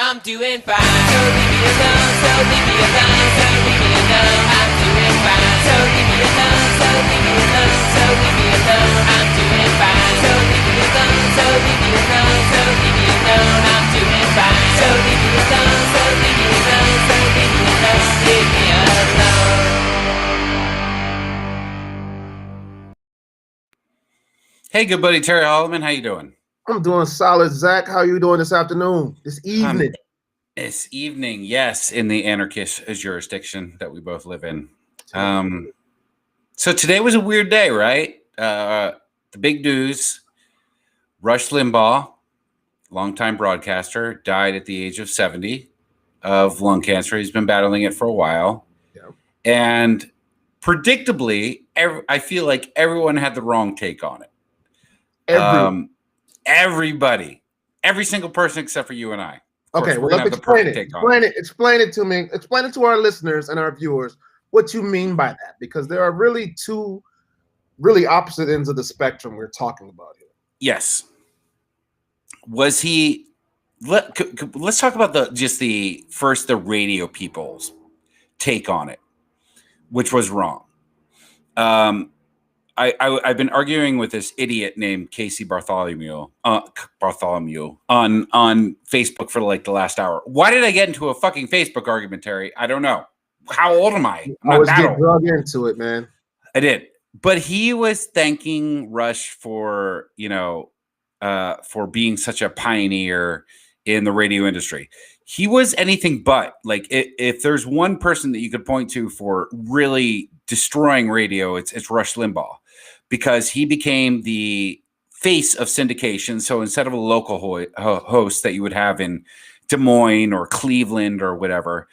I'm doing fine. So leave me alone, so leave me alone, so leave me alone. I'm doing fine. So leave me alone, so leave me alone, so leave me alone. I'm doing fine. So leave me alone, so leave me alone, so leave me alone. I'm doing fine. So leave me alone, so leave me alone, so leave me alone, leave me alone. Hey, good buddy Terry Holloman, how you doing? I'm doing solid, Zach. How you doing this afternoon, this evening? This evening, yes, in the Anarchist jurisdiction that we both live in. So today was a weird day, right? The big news, Rush Limbaugh, longtime broadcaster, died at the age of 70 of lung cancer. He's been battling it for a while. Yeah. And predictably, I feel like everyone had the wrong take on it. Everybody, every single person except for you and I. Okay, well, let's explain it. Explain it to me. Explain it to our listeners and our viewers what you mean by that, because there are really two really opposite ends of the spectrum we're talking about here. Yes. Was he? Let's talk about the radio people's take on it, which was wrong. I've been arguing with this idiot named Casey Bartholomew on Facebook for like the last hour. Why did I get into a fucking Facebook argument, Terry? I don't know. How old am I? I was getting drugged into it, man. I did, but he was thanking Rush for for being such a pioneer in the radio industry. He was anything but. Like, if there's one person that you could point to for really destroying radio, it's Rush Limbaugh, because he became the face of syndication. So instead of a local host that you would have in Des Moines or Cleveland or whatever,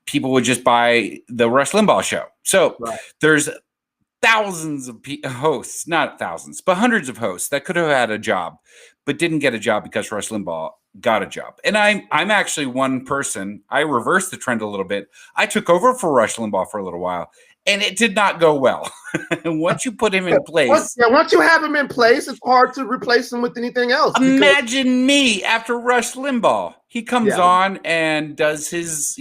people would just buy the Rush Limbaugh show. So there's thousands of hosts, not thousands, but hundreds of hosts that could have had a job, but didn't get a job because Rush Limbaugh got a job. And I'm actually one person. I reversed the trend a little bit. I took over for Rush Limbaugh for a little while, and it did not go well. Once you put him in place. Once you have him in place, it's hard to replace him with anything else. Imagine me after Rush Limbaugh. He comes on and does his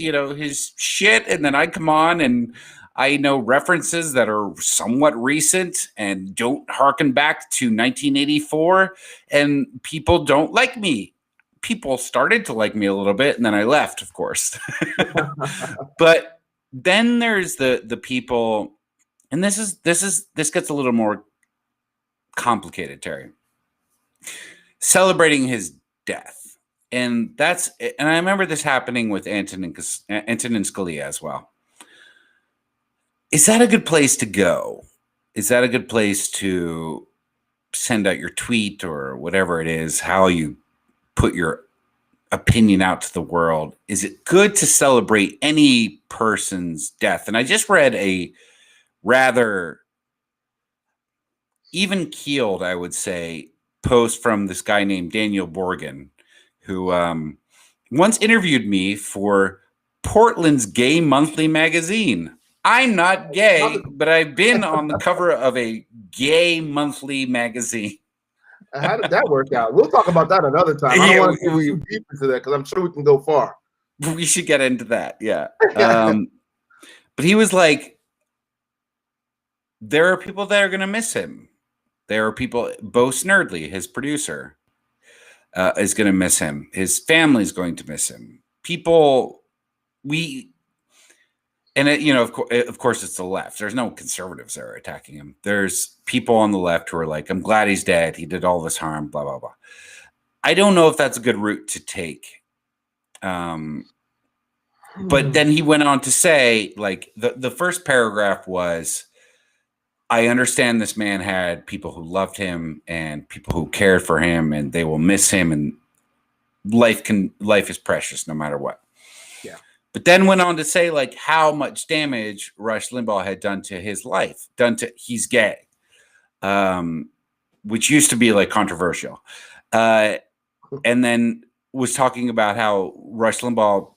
shit, and then I come on and I know references that are somewhat recent and don't harken back to 1984, and people don't like me. People started to like me a little bit, and then I left, of course. But then there's the people, and this gets a little more complicated, Terry. Celebrating his death, and I remember this happening with Antonin Scalia as well. Is that a good place to go? Is that a good place to send out your tweet or whatever it is, how you put your opinion out to the world? Is it good to celebrate any person's death? And I just read a rather even-keeled, I would say, post from this guy named Daniel Borgen, who once interviewed me for Portland's Gay Monthly magazine. I'm not gay, but I've been on the cover of a gay monthly magazine. How did that work out? We'll talk about that another time. I don't want to go too deep into that because I'm sure we can go far. We should get into that, yeah. But he was like, there are people that are going to miss him. There are people, Bo Snerdley, his producer, is going to miss him. His family's going to miss him. Of course, it's the left. There's no conservatives that are attacking him. There's people on the left who are like, I'm glad he's dead. He did all this harm, blah, blah, blah. I don't know if that's a good route to take. But then he went on to say, like, the first paragraph was, I understand this man had people who loved him and people who cared for him, and they will miss him, and life is precious no matter what. Yeah. But then went on to say, like, how much damage Rush Limbaugh had done to his life, he's gay, which used to be like controversial. And then was talking about how Rush Limbaugh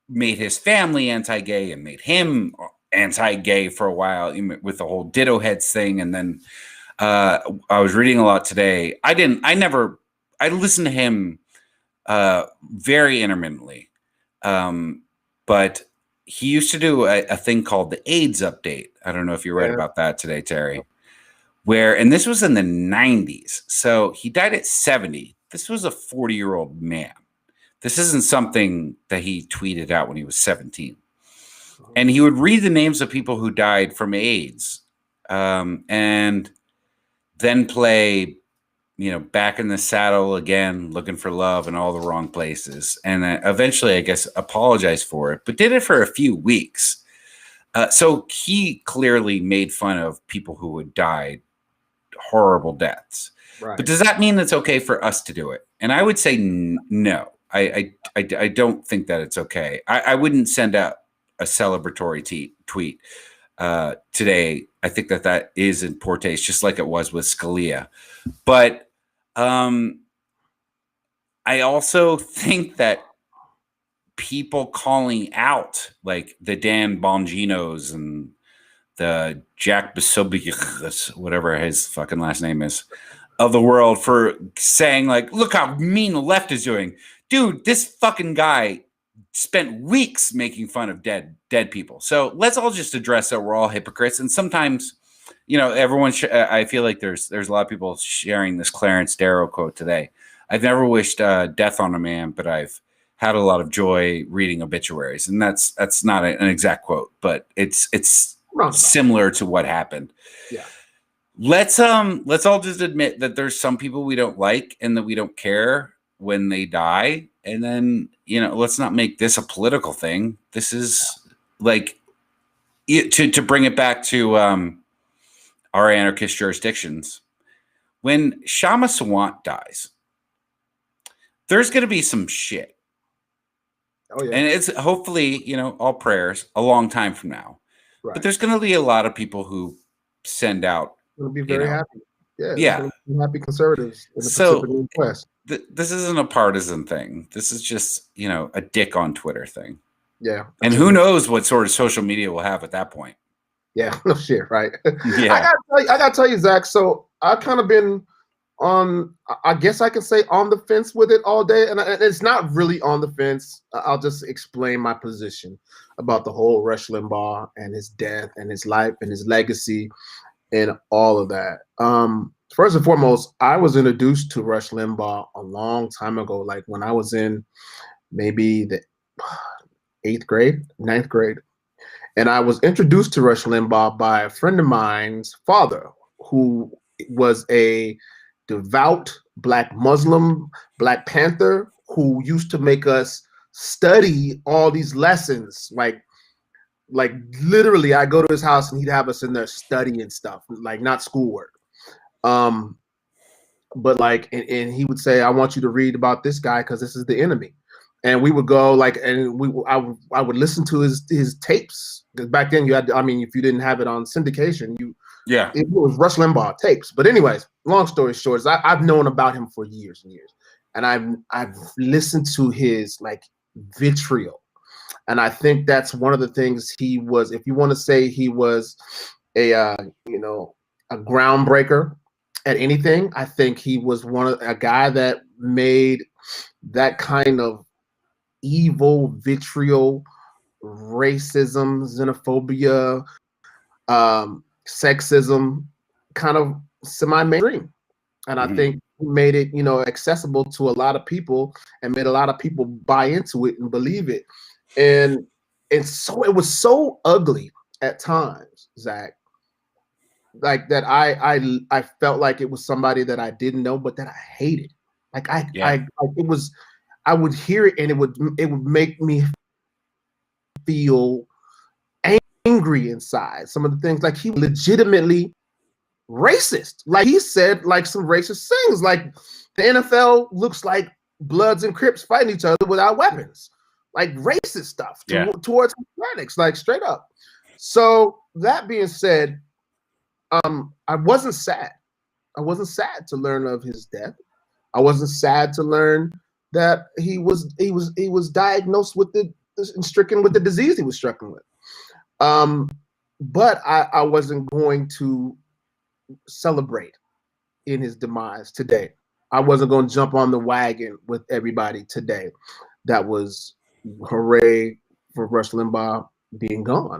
made his family anti-gay and made him anti-gay for a while with the whole ditto heads thing. And then I was reading a lot today. I listened to him very intermittently. But he used to do a thing called the AIDS update. I don't know if you read about that today, Terry. And this was in the 90s. So he died at 70. This was a 40-year-old man. This isn't something that he tweeted out when he was 17. And he would read the names of people who died from AIDS, and then play, Back in the Saddle again, looking for love in all the wrong places. And eventually, I guess, apologized for it, but did it for a few weeks. So he clearly made fun of people who had died horrible deaths. Right. But does that mean it's okay for us to do it? And I would say no. I don't think that it's okay. I wouldn't send out a celebratory tweet today. I think that is in poor taste, just like it was with Scalia. But I also think that people calling out like the Dan Bonginos and the Jack Bisobius, whatever his fucking last name is, of the world for saying like, look how mean the left is doing. Dude, this fucking guy spent weeks making fun of dead people. So let's all just address that we're all hypocrites. And sometimes, everyone, I feel like there's a lot of people sharing this Clarence Darrow quote today. I've never wished death on a man, but I've had a lot of joy reading obituaries. And that's not an exact quote, but it's similar to what happened. Yeah. Let's all just admit that there's some people we don't like and that we don't care when they die. And then, let's not make this a political thing. This is like to bring it back to our anarchist jurisdictions. When Shama Sawant dies, there's going to be some shit. Oh, yeah. And it's hopefully, all prayers a long time from now. Right. But there's going to be a lot of people who send out. Going to be very happy. Yeah. Happy conservatives in the Pacific Northwest. This isn't a partisan thing. This is just, a dick on Twitter thing. Yeah. And who knows what sort of social media we'll have at that point. Yeah, no shit, right? Yeah. I gotta tell you, Zach, so I've kind of been on, I guess I can say on the fence with it all day. And it's not really on the fence. I'll just explain my position about the whole Rush Limbaugh and his death and his life and his legacy and all of that. First and foremost, I was introduced to Rush Limbaugh a long time ago, like when I was in maybe the 9th grade. And I was introduced to Rush Limbaugh by a friend of mine's father, who was a devout Black Muslim, Black Panther, who used to make us study all these lessons. Like literally, I go to his house and he'd have us in there studying stuff, like not schoolwork. But like, and he would say, I want you to read about this guy because this is the enemy. And we would go I would listen to his tapes. Because back then if you didn't have it on syndication, it was Rush Limbaugh tapes. But anyways, long story short, I've known about him for years and years. And I've listened to his like vitriol. And I think that's one of the things he was, if you want to say he was a groundbreaker at anything, I think he was a guy that made that kind of evil, vitriol, racism, xenophobia, sexism kind of semi-mainstream. And I think he made it, accessible to a lot of people and made a lot of people buy into it and believe it. And so it was so ugly at times, Zach, like that I felt like it was somebody that I didn't know, but that I hated. Like I would hear it and it would make me feel angry inside. Some of the things, like he legitimately racist. Like he said like some racist things, like the NFL looks like Bloods and Crips fighting each other without weapons. Like racist stuff towards Hispanics, like straight up. So that being said, I wasn't sad. I wasn't sad to learn of his death. I wasn't sad to learn that he was diagnosed with and stricken with the disease he was stricken with. But I wasn't going to celebrate in his demise today. I wasn't going to jump on the wagon with everybody today. That was hooray for Rush Limbaugh being gone.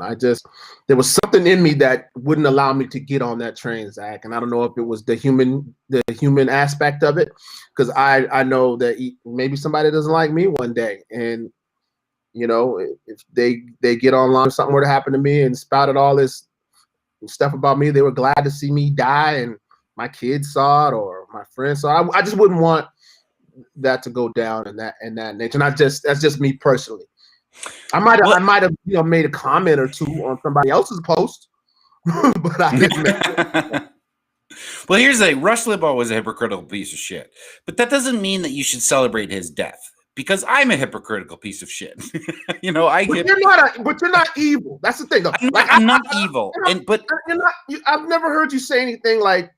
There was something in me that wouldn't allow me to get on that train, Zach. And I don't know if it was the human aspect of it, because I know that maybe somebody doesn't like me one day, and if they get online, if something were to happen to me and spouted all this stuff about me, they were glad to see me die, and my kids saw it or my friends saw it. I just wouldn't want that to go down in that nature. And that's just me personally. I might have made a comment or two on somebody else's post, but I didn't make it. Well, here's the thing. Rush Limbaugh was a hypocritical piece of shit, but that doesn't mean that you should celebrate his death, because I'm a hypocritical piece of shit. But you're not evil. That's the thing, though. I'm not evil. I've never heard you say anything like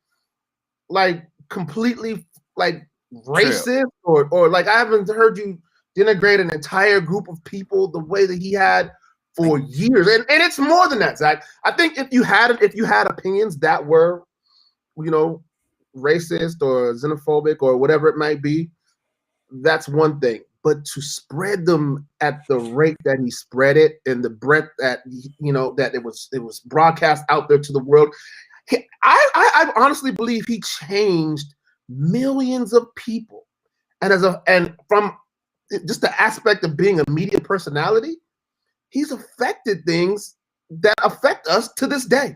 completely like racist or like I haven't heard you denigrate an entire group of people the way that he had for years. And it's more than that, Zach. I think if you had opinions that were, racist or xenophobic or whatever it might be, that's one thing. But to spread them at the rate that he spread it and the breadth that that it was broadcast out there to the world, I honestly believe he changed millions of people. And from just the aspect of being a media personality, he's affected things that affect us to this day.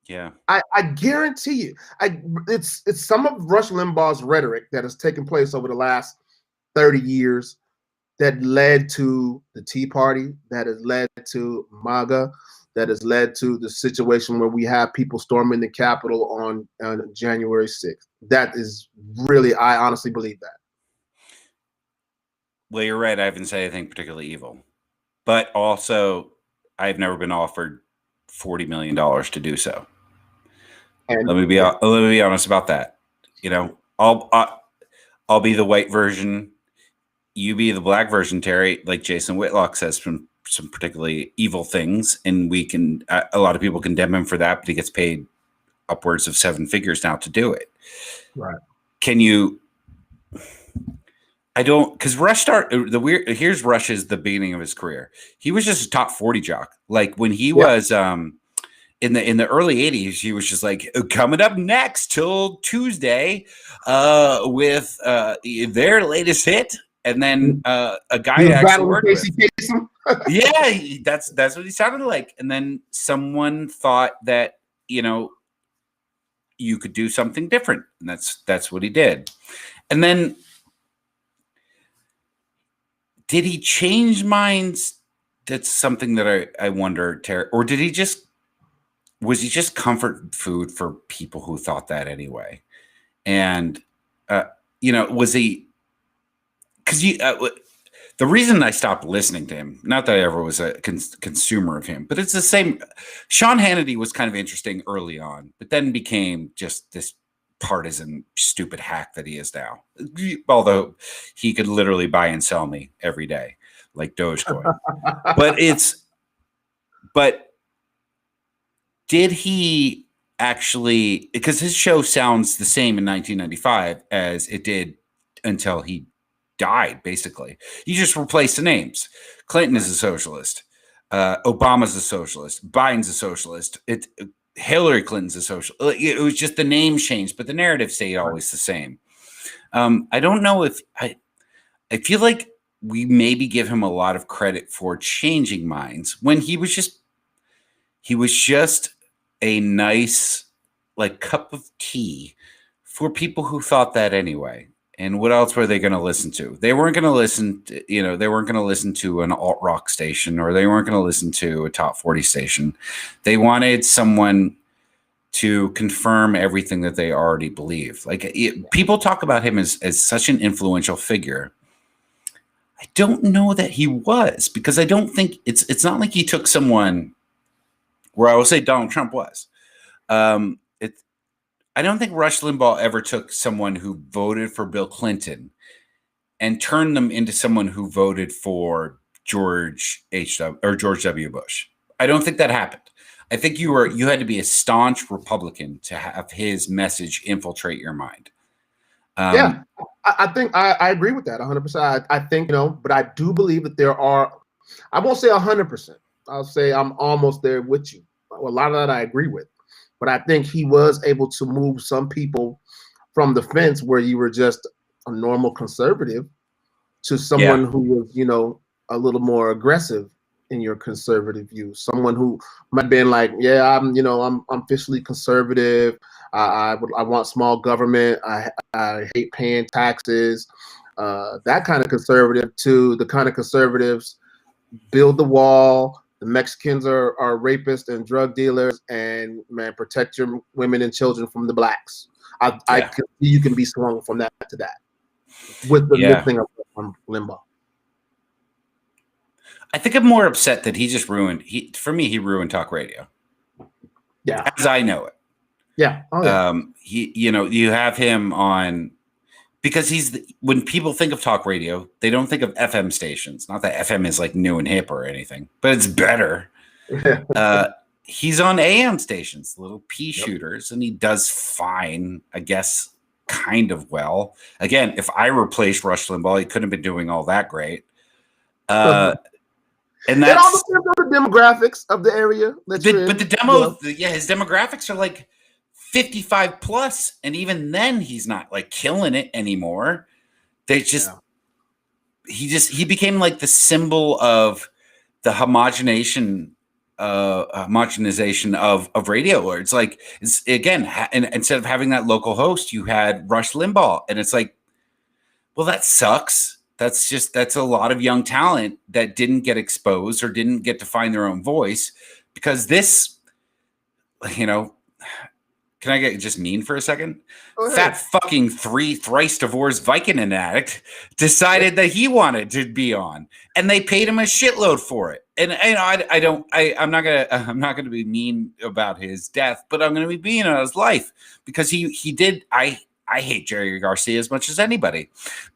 Yeah, I guarantee you. It's some of Rush Limbaugh's rhetoric that has taken place over the last 30 years that led to the Tea Party, that has led to MAGA, that has led to the situation where we have people storming the Capitol on January 6th. That is really, I honestly believe that. Well, you're right. I haven't said anything particularly evil, but also I've never been offered $40 million to do so. And let me be honest about that. I'll be the white version. You be the black version, Terry. Like Jason Whitlock says some particularly evil things, and we can. A lot of people condemn him for that, but he gets paid upwards of 7 figures now to do it. Right? Can you? I don't, because Rush here's Rush's the beginning of his career. He was just a top 40 jock. Like when he was in the early 80s, he was just like, coming up next till Tuesday with their latest hit. And then a guy actually worked with. Yeah, that's what he sounded like. And then someone thought that, you could do something different. And that's what he did. And then did he change minds? That's something that I wonder, Terry. Or was he just comfort food for people who thought that anyway? And, was he, because the reason I stopped listening to him, not that I ever was a consumer of him, but it's the same. Sean Hannity was kind of interesting early on, but then became just this partisan stupid hack that he is now. Although he could literally buy and sell me every day, like Dogecoin. but did he actually, because his show sounds the same in 1995 as it did until he died, basically. You just replace the names. Clinton is a socialist. Obama's a socialist. Biden's a socialist. Hillary Clinton's a socialist. It was just the name changed, but the narrative stayed always the same. I don't know if I feel like we maybe give him a lot of credit for changing minds when he was just a nice cup of tea for people who thought that anyway. And what else were they going to listen to? They weren't going to listen to, they weren't going to listen to an alt rock station, or they weren't going to listen to a top 40 station. They wanted someone to confirm everything that they already believed. People talk about him as such an influential figure. I don't know that he was, because I don't think it's not like he took someone where I will say Donald Trump was. I don't think Rush Limbaugh ever took someone who voted for Bill Clinton and turned them into someone who voted for George W. Bush. I don't think that happened. I think you had to be a staunch Republican to have his message infiltrate your mind. Yeah, I think I agree with that 100%. I think, but I do believe that there are, I won't say 100%. I'll say I'm almost there with you. A lot of that I agree with. But I think he was able to move some people from the fence where you were just a normal conservative to someone who was, a little more aggressive in your conservative views. Someone who might have been like, yeah, I'm fiscally conservative. I want small government. I hate paying taxes. That kind of conservative to the kind of conservatives build the wall. The Mexicans are rapists and drug dealers, and man, protect your women and children from the blacks. You can be swung from that to that with the lifting up from Limbaugh. I think I'm more upset that he just ruined. For me, he ruined talk radio. Yeah, as I know it. Yeah. Oh, yeah. You have him on because when people think of talk radio, they don't think of FM stations. Not that FM is like new and hip or anything, but it's better. He's on AM stations, little pea shooters, and he does fine, I guess, kind of well. Again, if I replaced Rush Limbaugh, he couldn't have been doing all that great. And that's all depends on the demographics of the area. But the demos, his demographics are like 55 plus, and even then, he's not like killing it anymore. They just he became like the symbol of the homogenization of radio. Where it's like instead of having that local host, you had Rush Limbaugh, and it's like, well, that sucks. That's a lot of young talent that didn't get exposed or didn't get to find their own voice because this, can I get just mean for a second? Fat fucking thrice divorced Viking addict decided that he wanted to be on, and they paid him a shitload for it. And I'm not gonna be mean about his death, but I'm gonna be mean on his life because he did. I hate Jerry Garcia as much as anybody,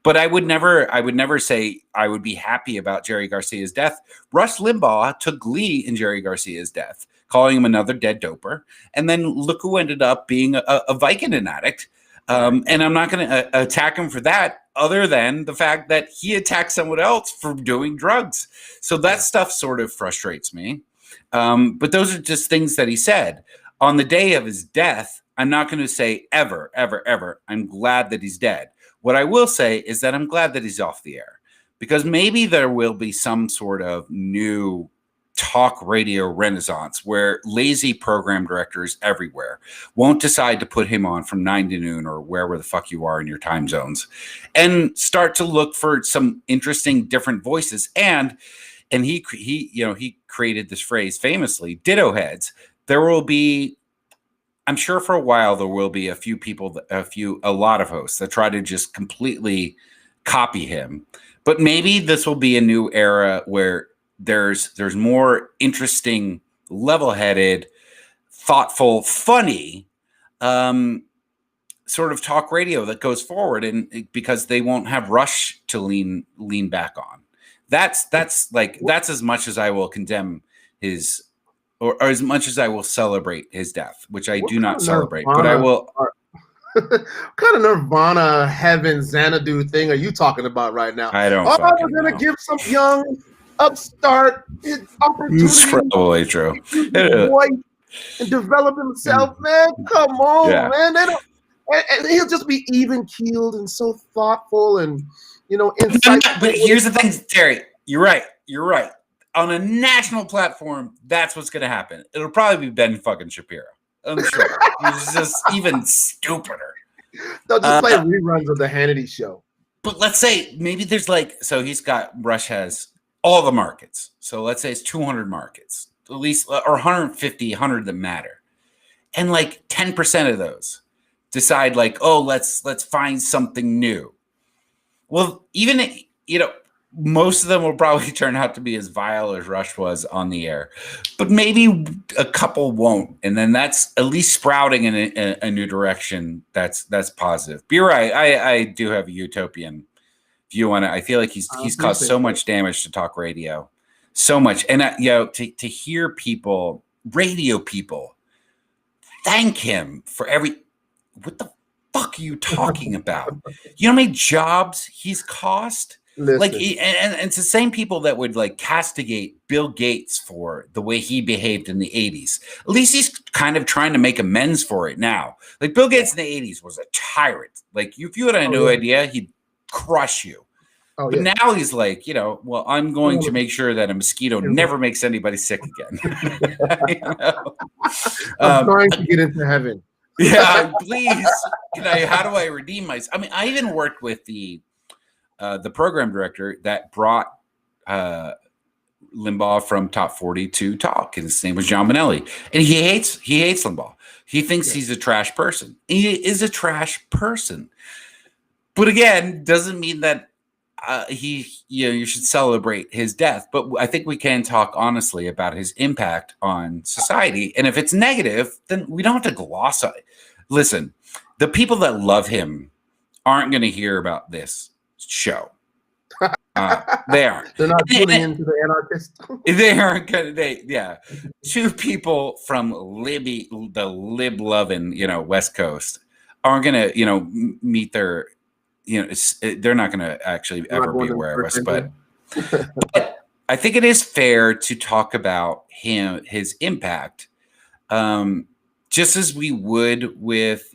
but I would never say I would be happy about Jerry Garcia's death. Rush Limbaugh took glee in Jerry Garcia's death, calling him another dead doper. And then look who ended up being a Vicodin addict. And I'm not going to attack him for that other than the fact that he attacked someone else for doing drugs. So that stuff sort of frustrates me. But those are just things that he said. On the day of his death, I'm not going to say ever, ever, ever, I'm glad that he's dead. What I will say is that I'm glad that he's off the air because maybe there will be some sort of new talk radio renaissance where lazy program directors everywhere won't decide to put him on from 9 to noon or wherever the fuck you are in your time zones and start to look for some interesting different voices. And he created this phrase famously, ditto heads. There will be, I'm sure for a while, there will be a lot of hosts that try to just completely copy him. But maybe this will be a new era where there's more interesting, level-headed, thoughtful, funny sort of talk radio that goes forward, and because they won't have Rush to lean back on. That's as much as I will condemn his. Or as much as I will celebrate his death, which I do not celebrate, but I will. What kind of Nirvana heaven Xanadu thing are you talking about right now? I don't. We're gonna give some young upstart opportunity. It's probably true. And develop himself, man. Come on, man. They don't. And he'll just be even keeled and so thoughtful and insightful. But here's the thing, Terry. You're right. On a national platform, that's what's going to happen. It'll probably be Ben fucking Shapiro. I'm sure. He's just even stupider. They'll just play reruns of the Hannity show. But let's say maybe there's Rush has all the markets. So let's say it's 200 markets, at least, or 150, 100 that matter. And like 10% of those decide let's find something new. Well, even, most of them will probably turn out to be as vile as Rush was on the air, but maybe a couple won't, and then that's at least sprouting in a new direction. That's positive. But you're right. I do have a utopian view on it. I feel like he's caused so much damage to talk radio, so much, and to hear radio people, thank him for fuck are you talking about? You know how many jobs he's cost? Like, Listen, and it's the same people that would like castigate Bill Gates for the way he behaved in the 80s. At least he's kind of trying to make amends for it now. Like Bill Gates in the 80s was a tyrant. Like if you had no idea, he'd crush you. But now he's like, you know, well, I'm going to make sure that a mosquito never makes anybody sick again. You know? I'm trying to get into heaven. Yeah, please. You know, how do I redeem myself? I mean, I even worked with the program director that brought Limbaugh from Top 40 to Talk, and his name was John Bonelli, and he hates Limbaugh. He thinks he's a trash person. He is a trash person, but again, doesn't mean that you should celebrate his death. But I think we can talk honestly about his impact on society, and if it's negative, then we don't have to gloss it. Listen, the people that love him aren't going to hear about this show. They aren't. They're not tuning into the Anarchist. They aren't gonna. Yeah, two people from the lib loving, West Coast aren't gonna, meet their, they're not gonna actually ever be aware of us. But I think it is fair to talk about his impact, just as we would with,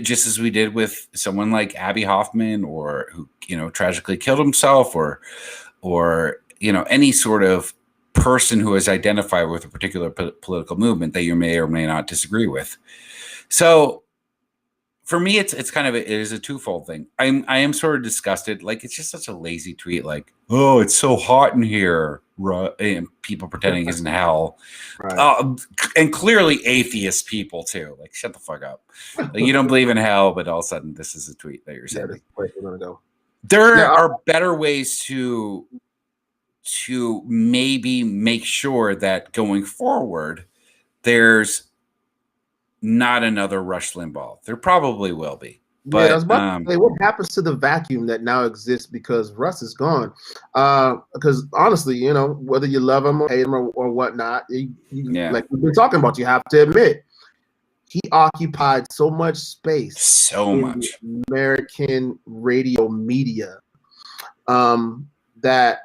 just as we did with someone like Abby Hoffman, or who, tragically killed himself, or any sort of person who is identified with a particular political movement that you may or may not disagree with. So for me, it's kind of it is a twofold thing. I am sort of disgusted. Like, it's just such a lazy tweet. Like, oh, it's so hot in here. And people pretending it's in hell. Right. And clearly atheist people too. Like, shut the fuck up. Like, you don't believe in hell, but all of a sudden this is a tweet that you're sending. There are better ways to maybe make sure that going forward there's not another Rush Limbaugh. There probably will be. But I was about to say, what happens to the vacuum that now exists because Russ is gone? Because honestly, whether you love him or hate him or whatnot, like we've been talking about, you have to admit he occupied so much space, in American radio media, that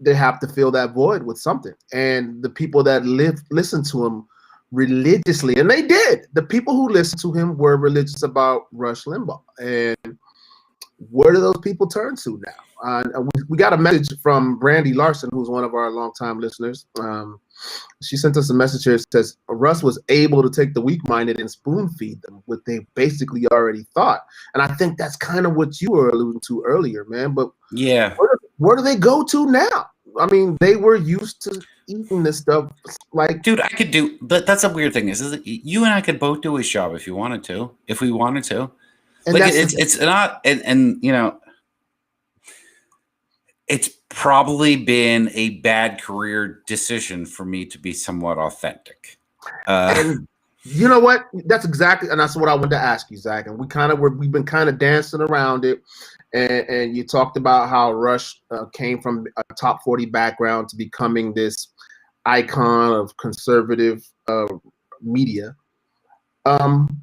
they have to fill that void with something. And the people that listen to him religiously, and they did. The people who listened to him were religious about Rush Limbaugh. And where do those people turn to now? We got a message from Brandy Larson, who's one of our longtime listeners. She sent us a message here. It says, Russ was able to take the weak-minded and spoon-feed them what they basically already thought. And I think that's kind of what you were alluding to earlier, man. But yeah, where do they go to now? I mean, they were used to eating this stuff. Like, dude, I could do, but that's a weird thing. Is you and I could both do his job if we wanted to. And like, it's not, and it's probably been a bad career decision for me to be somewhat authentic. And you know what? That's exactly, and that's what I wanted to ask you, Zach. And we've been kind of dancing around it. And you talked about how Rush came from a top 40 background to becoming this icon of conservative media. And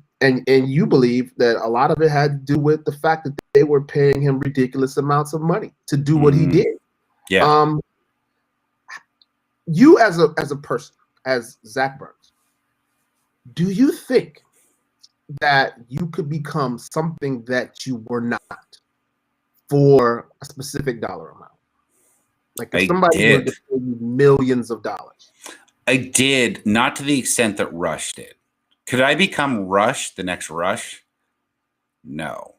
you believe that a lot of it had to do with the fact that they were paying him ridiculous amounts of money to do what he did. Yeah. You as a person, as Zach Burns, do you think that you could become something that you were not for a specific dollar amount? Like, if somebody wanted to pay you millions of dollars. I did, not to the extent that Rush did. Could I become Rush, the next Rush? No.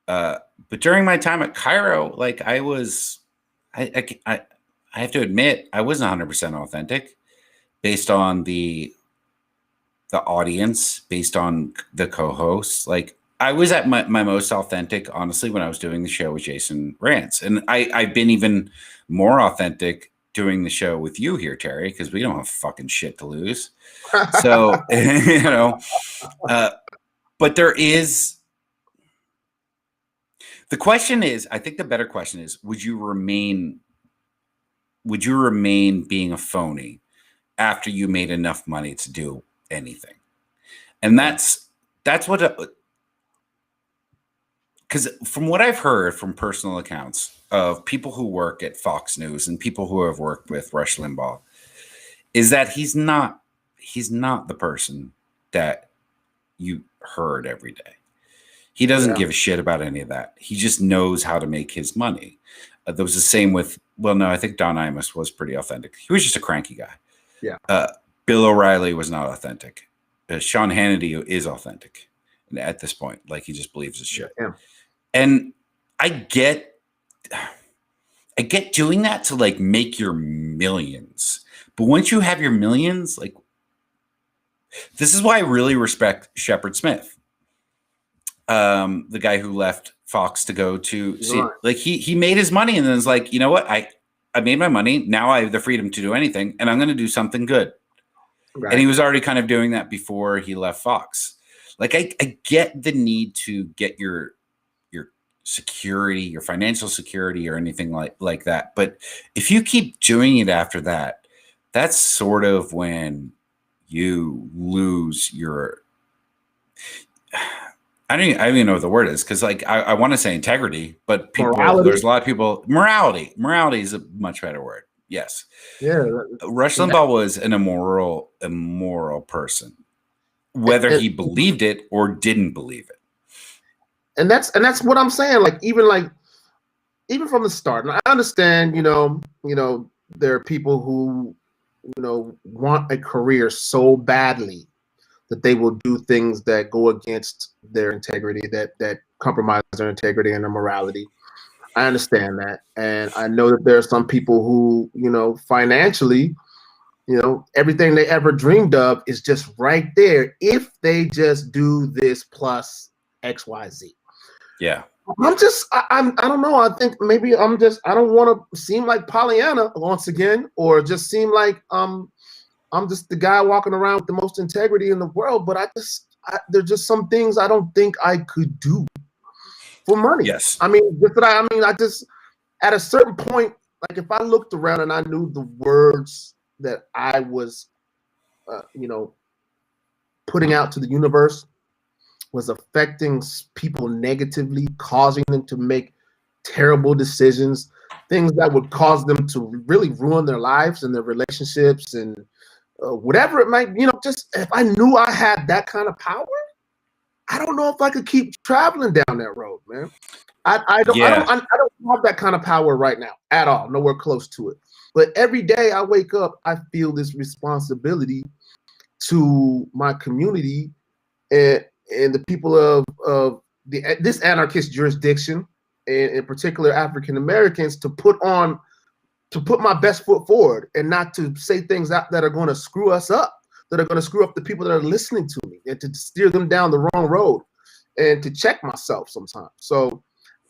But during my time at Cairo, like, I have to admit, I wasn't 100% authentic based on the audience, based on the co-hosts. Like, I was at my most authentic, honestly, when I was doing the show with Jason Rantz. And I've been even more authentic doing the show with you here, Terry, because we don't have fucking shit to lose. So, but there is, the question is, I think the better question is, would you remain being a phony after you made enough money to do anything? And that's what because from what I've heard from personal accounts of people who work at Fox News and people who have worked with Rush Limbaugh, is that he's not the person that you heard every day. He doesn't give a shit about any of that. He just knows how to make his money. There was the same with, well, no, I think Don Imus was pretty authentic. He was just a cranky guy. Yeah. Bill O'Reilly was not authentic. Sean Hannity is authentic at this point. Like, he just believes his shit. Yeah. And I get doing that to like make your millions. But once you have your millions, like, this is why I really respect Shepard Smith. The guy who left Fox to go to see, like, he made his money and then was like, you know what? I made my money. Now I have the freedom to do anything, and I'm going to do something good. Right. And he was already kind of doing that before he left Fox. Like, I get the need to get your security, your financial security, or anything like that. But if you keep doing it after that, that's sort of when you lose your, I don't even know what the word is, because like I want to say integrity, but there's a lot of people, morality is a much better word. Yes. Yeah. Rush Limbaugh was an immoral person, whether he believed it or didn't believe it. And that's what I'm saying. Like even from the start, and I understand, you know, there are people who, you know, want a career so badly that they will do things that go against their integrity, that compromise their integrity and their morality. I understand that. And I know that there are some people who, you know, financially, you know, everything they ever dreamed of is just right there if they just do this plus XYZ. Yeah. I don't know. I think maybe I don't want to seem like Pollyanna once again, or just seem like I'm just the guy walking around with the most integrity in the world. But there's just some things I don't think I could do for money. Yes. I mean, at a certain point, like if I looked around and I knew the words that I was, you know, putting out to the universe was affecting people negatively, causing them to make terrible decisions, things that would cause them to really ruin their lives and their relationships and whatever it might, you know, just if I knew I had that kind of power, I don't know if I could keep traveling down that road, man. I don't have that kind of power right now at all, nowhere close to it. But every day I wake up, I feel this responsibility to my community and the people of this anarchist jurisdiction, and in particular African Americans, to put my best foot forward and not to say things that are going to screw us up, that are going to screw up the people that are listening to me, and to steer them down the wrong road, and to check myself sometimes. So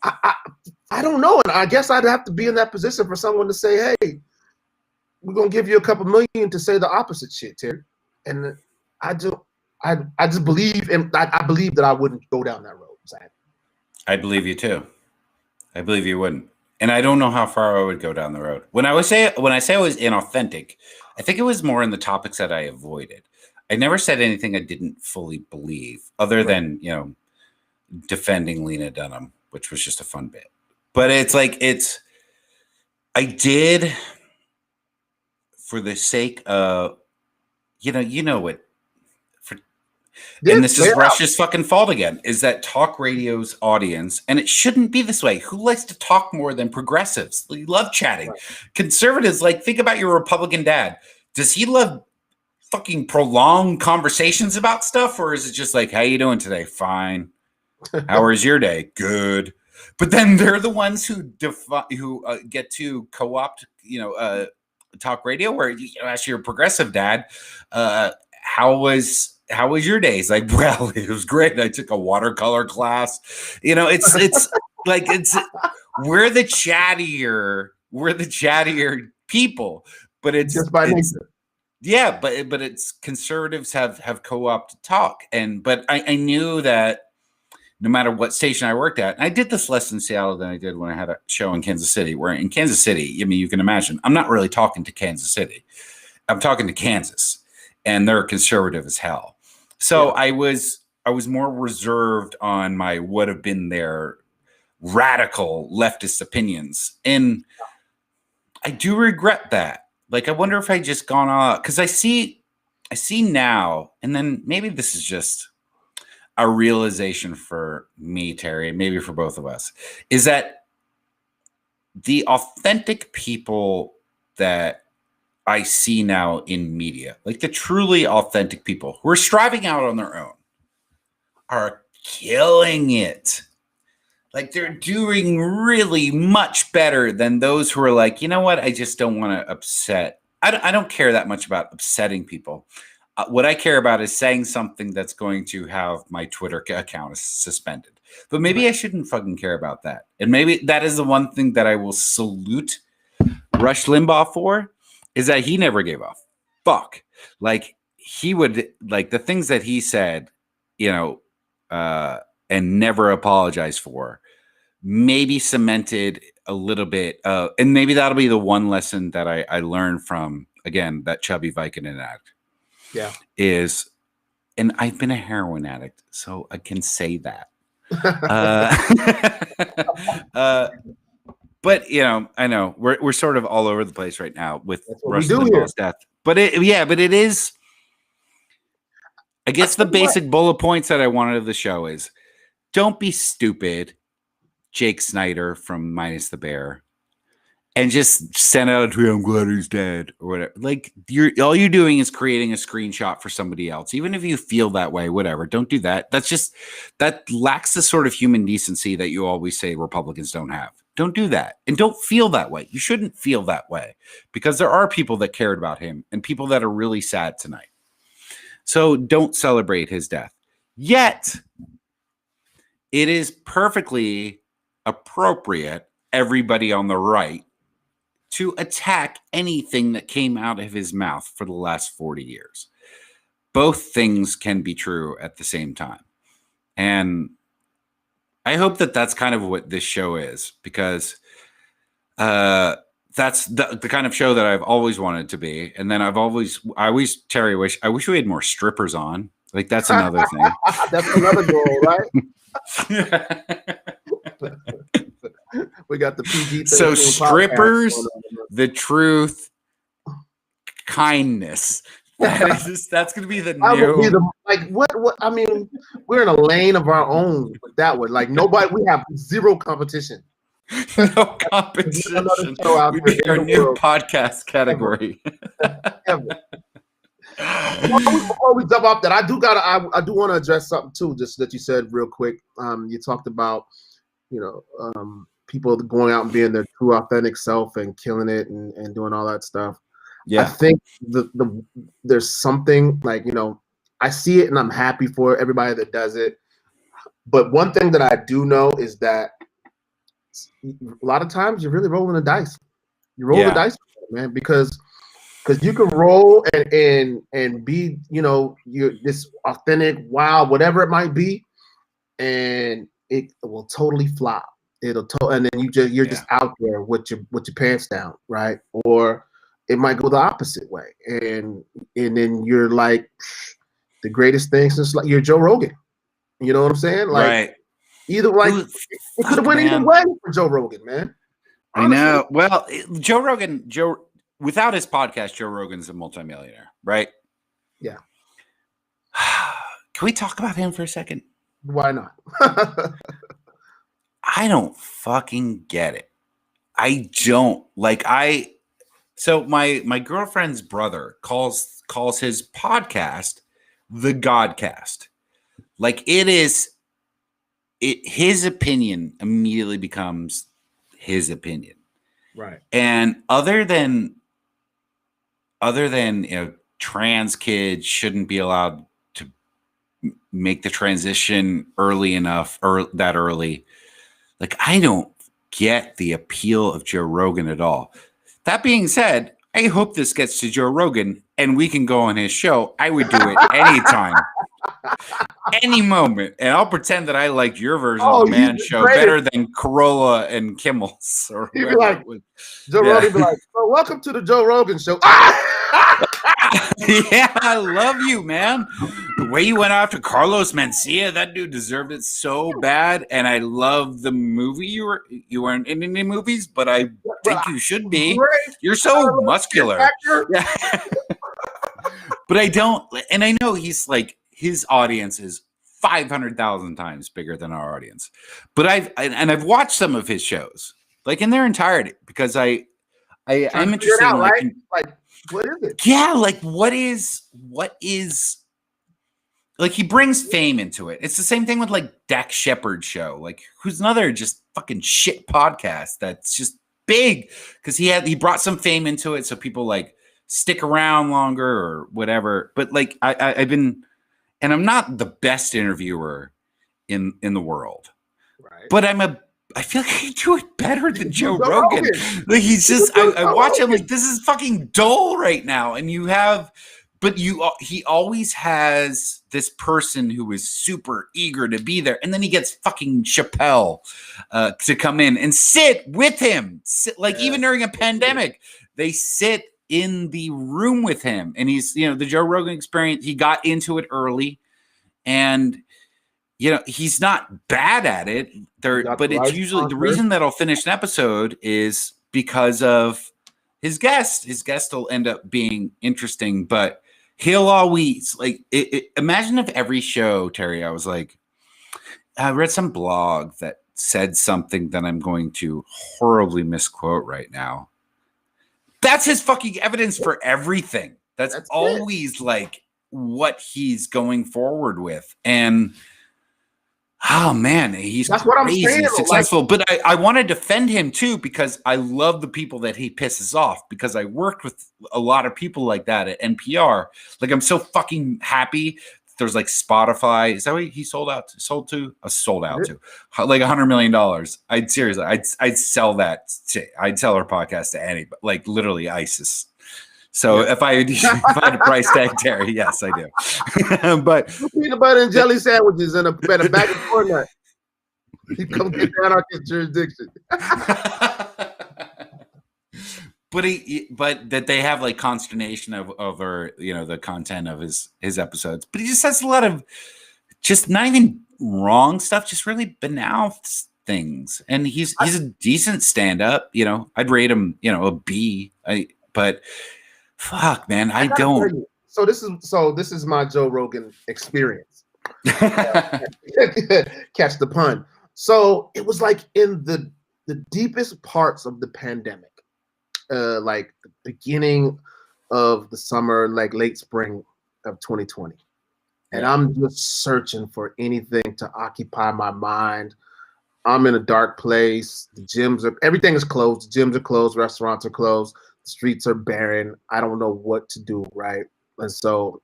I don't know, and I guess I'd have to be in that position for someone to say, hey, we're going to give you a couple million to say the opposite shit, Terry. And I just believe, and I believe that I wouldn't go down that road. Zach. I believe you too. I believe you wouldn't, and I don't know how far I would go down the road. When I say I was inauthentic, I think it was more in the topics that I avoided. I never said anything I didn't fully believe, other than, you know, defending Lena Dunham, which was just a fun bit. But I did for the sake of, you know what. And this is Rush's fucking fault again, is that talk radio's audience, and it shouldn't be this way. Who likes to talk more than progressives? We love chatting. Right. Conservatives, like, think about your Republican dad. Does he love fucking prolonged conversations about stuff, or is it just like, how you doing today? Fine. How was your day? Good. But then they're the ones who get to co-opt, you know, talk radio, where you ask your progressive dad, how was your day? He's like, well, it was great. I took a watercolor class. You know, it's like, we're the chattier people, but it's just by nature. Yeah, but it's conservatives have co-opted talk, but I knew that no matter what station I worked at, and I did this less in Seattle than I did when I had a show in Kansas City, where in Kansas City, I mean, you can imagine, I'm not really talking to Kansas City. I'm talking to Kansas, and they're conservative as hell. So yeah. I was more reserved on my would have been there radical leftist opinions. And I do regret that. Like, I wonder if I just gone on, because I see now, and then maybe this is just a realization for me, Terry, and maybe for both of us, is that the authentic people that I see now in media, like the truly authentic people who are striving out on their own, are killing it. Like, they're doing really much better than those who are like, you know what? I just don't want to upset. I don't care that much about upsetting people. What I care about is saying something that's going to have my Twitter account suspended. But maybe I shouldn't fucking care about that. And maybe that is the one thing that I will salute Rush Limbaugh for, is that he never gave a fuck. Like, he would, like, the things that he said, you know, and never apologized for, maybe cemented a little bit. And maybe that'll be the one lesson that I learned from, again, that chubby Vicodin addict. Yeah. Is, and I've been a heroin addict, so I can say that. But, you know, I know we're sort of all over the place right now with Rush Limbaugh's death. But it is, I guess the basic bullet points that I wanted of the show is, don't be stupid, Jake Snyder from Minus the Bear, and just send out a tweet, I'm glad he's dead, or whatever. Like, all you're doing is creating a screenshot for somebody else. Even if you feel that way, whatever, don't do that. That lacks the sort of human decency that you always say Republicans don't have. Don't do that. And don't feel that way. You shouldn't feel that way, because there are people that cared about him and people that are really sad tonight. So don't celebrate his death. Yet, it is perfectly appropriate, everybody on the right, to attack anything that came out of his mouth for the last 40 years. Both things can be true at the same time. And I hope that that's kind of what this show is, because that's the kind of show that I've always wanted to be. And then I wish we had more strippers on. Like, that's another thing. That's another goal, right? We got the PG. So strippers, the truth, kindness. That's going to be the new. What? I mean, we're in a lane of our own with that one. Like, nobody. We have zero competition. No competition. Would be our new podcast category. Before we jump off that, I do want to address something too, just that you said real quick. You talked about, you know, people going out and being their true authentic self and killing it and doing all that stuff. Yeah, I think there's something, like, you know, I see it and I'm happy for everybody that does it. But one thing that I do know is that a lot of times you're really rolling the dice. You roll the dice, man, because you can roll and be, you know, you're this authentic, wild, whatever it might be, and it will totally flop. And then you're just out there with your pants down, right? Or it might go the opposite way, and then you're like the greatest thing since, like, you're Joe Rogan. You know what I'm saying? Like, right. Either, like, it could have went either way for Joe Rogan, man. Honestly. I know. Well, Joe Rogan, without his podcast, Joe Rogan's a multimillionaire, right? Yeah. Can we talk about him for a second? Why not? I don't fucking get it. I don't. Like, so my girlfriend's brother calls his podcast the Godcast. Like, his opinion immediately becomes his opinion. Right. And other than you know, trans kids shouldn't be allowed to make the transition early enough, or that early. Like, I don't get the appeal of Joe Rogan at all. That being said, I hope this gets to Joe Rogan and we can go on his show. I would do it anytime, any moment. And I'll pretend that I liked your version of the Man Show better than Corolla and Kimmel's. Or he'd be like, Joe Rogan be like, "So welcome to the Joe Rogan Show." Yeah, I love you, man. The way you went after Carlos Mencia, that dude deserved it so bad. And I love the movie. You weren't in any movies, but I think you should be. Great. You're so muscular. Yeah. But I don't, and I know he's like, his audience is 500,000 times bigger than our audience. But I've watched some of his shows, like in their entirety, because I'm interested in like, what is it? Yeah, like what is like he brings fame into it. It's the same thing with like Dak Shepard's show, like who's another just fucking shit podcast that's just big because he brought some fame into it, so people like stick around longer or whatever. But like I've been, and I'm not the best interviewer in the world, right? But I feel like I do it better than Joe Rogan. Like he's just, I watch him like, this is fucking dull right now. And he always has this person who is super eager to be there. And then he gets fucking Chappelle to come in and sit with him. Even during a pandemic, they sit in the room with him. And he's, the Joe Rogan experience, he got into it early. And he's not bad at it but it's usually the reason that I'll finish an episode is because of his guest. His guest will end up being interesting, but he'll always imagine if every show, Terry, I was like, I read some blog that said something that I'm going to horribly misquote right now. That's his fucking evidence for everything. That's always like what he's going forward with. And oh man, that's what I'm saying. Successful, but I want to defend him too because I love the people that he pisses off. Because I worked with a lot of people like that at NPR. Like I'm so fucking happy. There's like Spotify. Is that what he sold out to like $100 million? I'd sell that. I'd sell our podcast to anybody. Like literally ISIS. So if I had a price tag, Terry, yes, I do. But peanut butter and jelly sandwiches and a bag of corn nuts. You come get the Anarchist jurisdiction. But that they have like consternation over the content of his episodes. But he just has a lot of just not even wrong stuff, just really banal things. And he's a decent stand-up. I'd rate him a B. But fuck, man, I don't. So this is my Joe Rogan experience. Catch the pun. So it was like in the deepest parts of the pandemic, like the beginning of the summer, like late spring of 2020. And I'm just searching for anything to occupy my mind. I'm in a dark place. Everything is closed. The gyms are closed. Restaurants are closed. Streets are barren. I don't know what to do, right? And so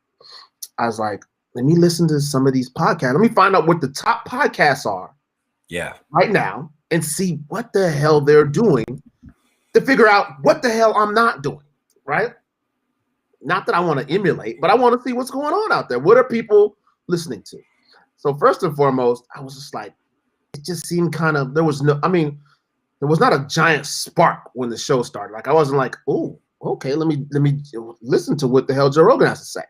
I was like, let me listen to some of these podcasts. Let me find out what the top podcasts are right now and see what the hell they're doing to figure out what the hell I'm not doing, right? Not that I want to emulate, but I want to see what's going on out there. What are people listening to? So first and foremost, I was just like, it just seemed there was not a giant spark when the show started. Like I wasn't like, oh, okay, let me listen to what the hell Joe Rogan has to say.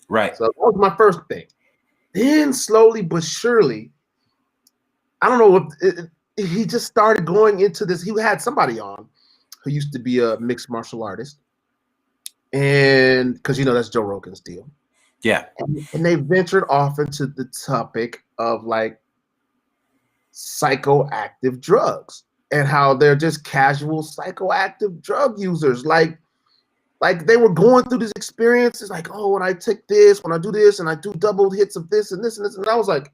Right. So that was my first thing. Then slowly but surely, I don't know he just started going into this. He had somebody on who used to be a mixed martial artist, and because that's Joe Rogan's deal. Yeah. And they ventured off into the topic of like psychoactive drugs. And how they're just casual psychoactive drug users. Like they were going through these experiences like, oh, when I take this, when I do this, and I do double hits of this and this and this. And I was like,